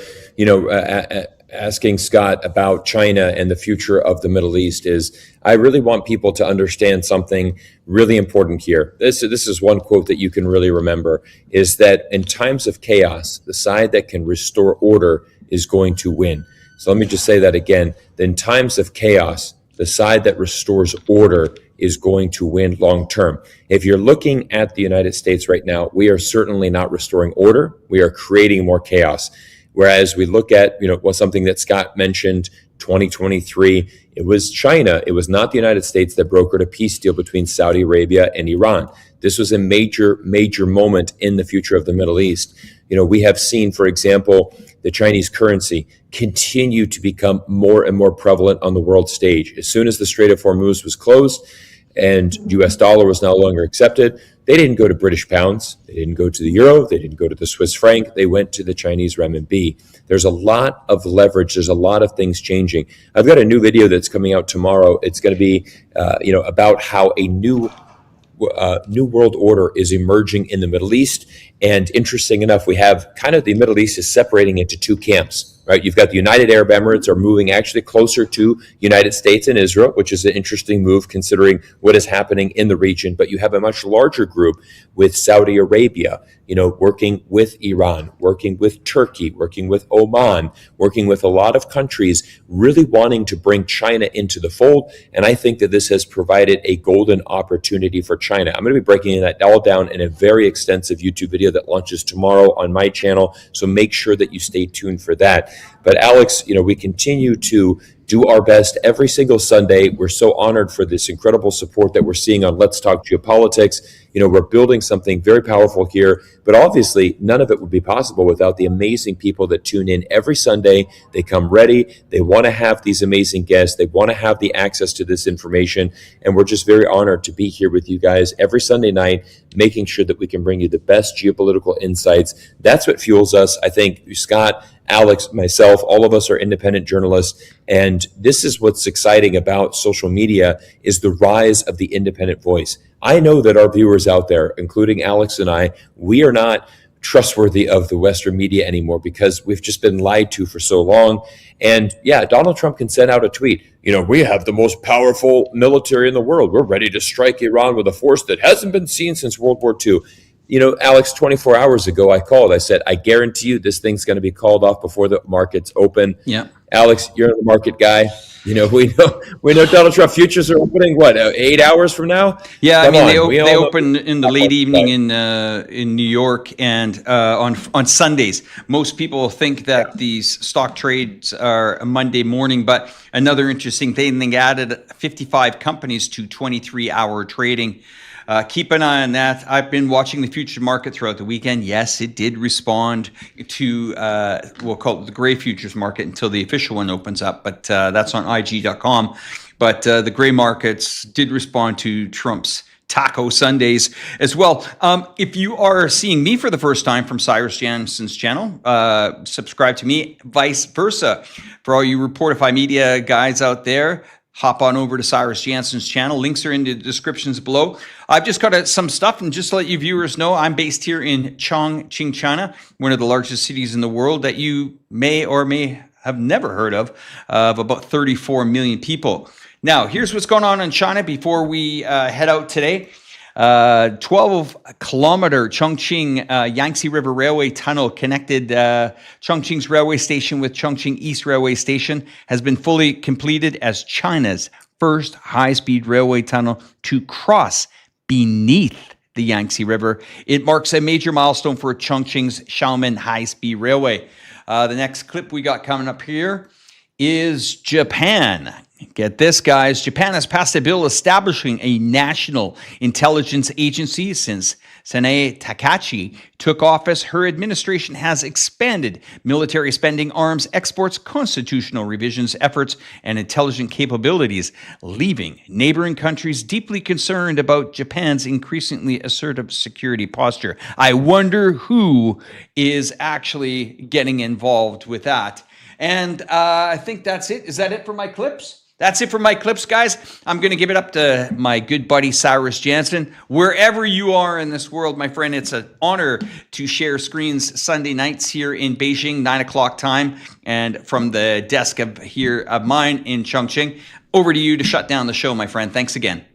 asking Scott about China and the future of the Middle East is I really want people to understand something really important here. This is one quote that you can really remember, is that in times of chaos, the side that can restore order is going to win. So let me just say that again. In times of chaos, the side that restores order is going to win long term. If you're looking at the United States right now, we are certainly not restoring order. We are creating more chaos. Whereas we look at, something that Scott mentioned, 2023, it was China. It was not the United States that brokered a peace deal between Saudi Arabia and Iran. This was a major, major moment in the future of the Middle East. We have seen, for example, the Chinese currency continue to become more and more prevalent on the world stage. As soon as the Strait of Hormuz was closed and US dollar was no longer accepted, they didn't go to British pounds, they didn't go to the euro, they didn't go to the Swiss franc, they went to the Chinese renminbi. There's a lot of leverage, there's a lot of things changing. I've got a new video that's coming out tomorrow. It's going to be, about how a new world order is emerging in the Middle East. And interesting enough, we have kind of the Middle East is separating into two camps, right? You've got the United Arab Emirates are moving actually closer to United States and Israel, which is an interesting move considering what is happening in the region. But you have a much larger group with Saudi Arabia, working with Iran, working with Turkey, working with Oman, working with a lot of countries, really wanting to bring China into the fold. And I think that this has provided a golden opportunity for China. I'm going to be breaking that all down in a very extensive YouTube video that launches tomorrow on my channel. So make sure that you stay tuned for that. But Alex, we continue to do our best every single Sunday. We're so honored for this incredible support that we're seeing on Let's Talk Geopolitics. We're building something very powerful here, but obviously none of it would be possible without the amazing people that tune in every Sunday. They come ready. They want to have these amazing guests. They want to have the access to this information. And we're just very honored to be here with you guys every Sunday night, making sure that we can bring you the best geopolitical insights. That's what fuels us. I think Scott, Alex, myself, all of us are independent journalists. And this is what's exciting about social media is the rise of the independent voice. I know that our viewers out there, including Alex and I, we are not trustworthy of the Western media anymore because we've just been lied to for so long. And yeah, Donald Trump can send out a tweet. We have the most powerful military in the world. We're ready to strike Iran with a force that hasn't been seen since World War II. Alex, 24 hours ago, I called. I said, I guarantee you this thing's going to be called off before the markets open. Yeah. Alex, you're the market guy. We know Donald Trump futures are opening, 8 hours from now? Yeah, Come I mean, on, we they all know- open in the late evening in New York and on Sundays. Most people think that these stock trades are a Monday morning, but another interesting thing, they added 55 companies to 23-hour trading. Keep an eye on that. I've been watching the future market throughout the weekend. Yes, it did respond to, we'll call it the gray futures market until the official one opens up, but that's on IG.com. But the gray markets did respond to Trump's Taco Sundays as well. If you are seeing me for the first time from Cyrus Janssen's channel, subscribe to me, vice versa. For all you Reporterfy media guys out there, hop on over to Cyrus Janssen's channel. Links are in the descriptions below. I've just got some stuff, and just to let you viewers know, I'm based here in Chongqing, China, one of the largest cities in the world that you may or may have never heard of about 34 million people. Now, here's what's going on in China before we head out today. 12-kilometer Chongqing Yangtze River Railway tunnel connected Chongqing's railway station with Chongqing East Railway Station has been fully completed as China's first high-speed railway tunnel to cross beneath the Yangtze River. It marks a major milestone for Chongqing's Xiamen high-speed railway. The next clip we got coming up here is Japan. Get this, guys. Japan has passed a bill establishing a national intelligence agency. Since Sanae Takachi took office, her administration has expanded military spending, arms exports, constitutional revisions efforts, and intelligent capabilities, leaving neighboring countries deeply concerned about Japan's increasingly assertive security posture. I wonder who is actually getting involved with that. And I think that's it. Is that it for my clips? That's it for my clips, guys. I'm going to give it up to my good buddy, Cyrus Janssen. Wherever you are in this world, my friend, it's an honor to share screens Sunday nights here in Beijing, 9 o'clock time, and from the desk of mine in Chongqing. Over to you to shut down the show, my friend. Thanks again.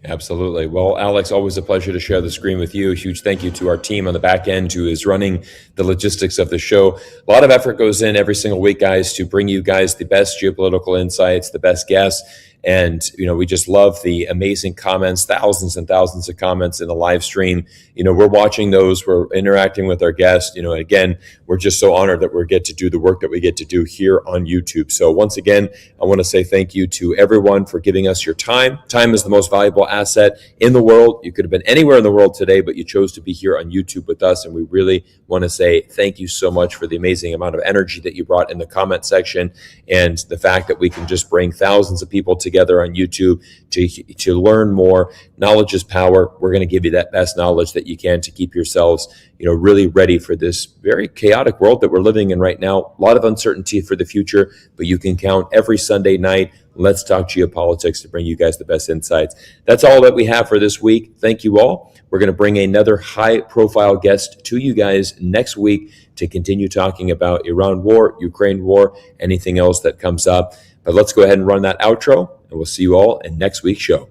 Absolutely. Well, Alex, always a pleasure to share the screen with you. A huge thank you to our team on the back end who is running the logistics of the show. A lot of effort goes in every single week, guys, to bring you guys the best geopolitical insights, the best guests. And, we just love the amazing comments, thousands and thousands of comments in the live stream. We're watching those. We're interacting with our guests. Again, we're just so honored that we get to do the work that we get to do here on YouTube. So once again, I want to say thank you to everyone for giving us your time. Time is the most valuable asset in the world. You could have been anywhere in the world today, but you chose to be here on YouTube with us. And we really want to say thank you so much for the amazing amount of energy that you brought in the comment section, and the fact that we can just bring thousands of people together on YouTube to learn more. Knowledge is power. We're going to give you that best knowledge that you can to keep yourselves, really ready for this very chaotic world that we're living in right now. A lot of uncertainty for the future, but you can count every Sunday night. Let's talk geopolitics to bring you guys the best insights. That's all that we have for this week. Thank you all. We're going to bring another high-profile guest to you guys next week to continue talking about Iran war, Ukraine war, anything else that comes up. But let's go ahead and run that outro, and we'll see you all in next week's show.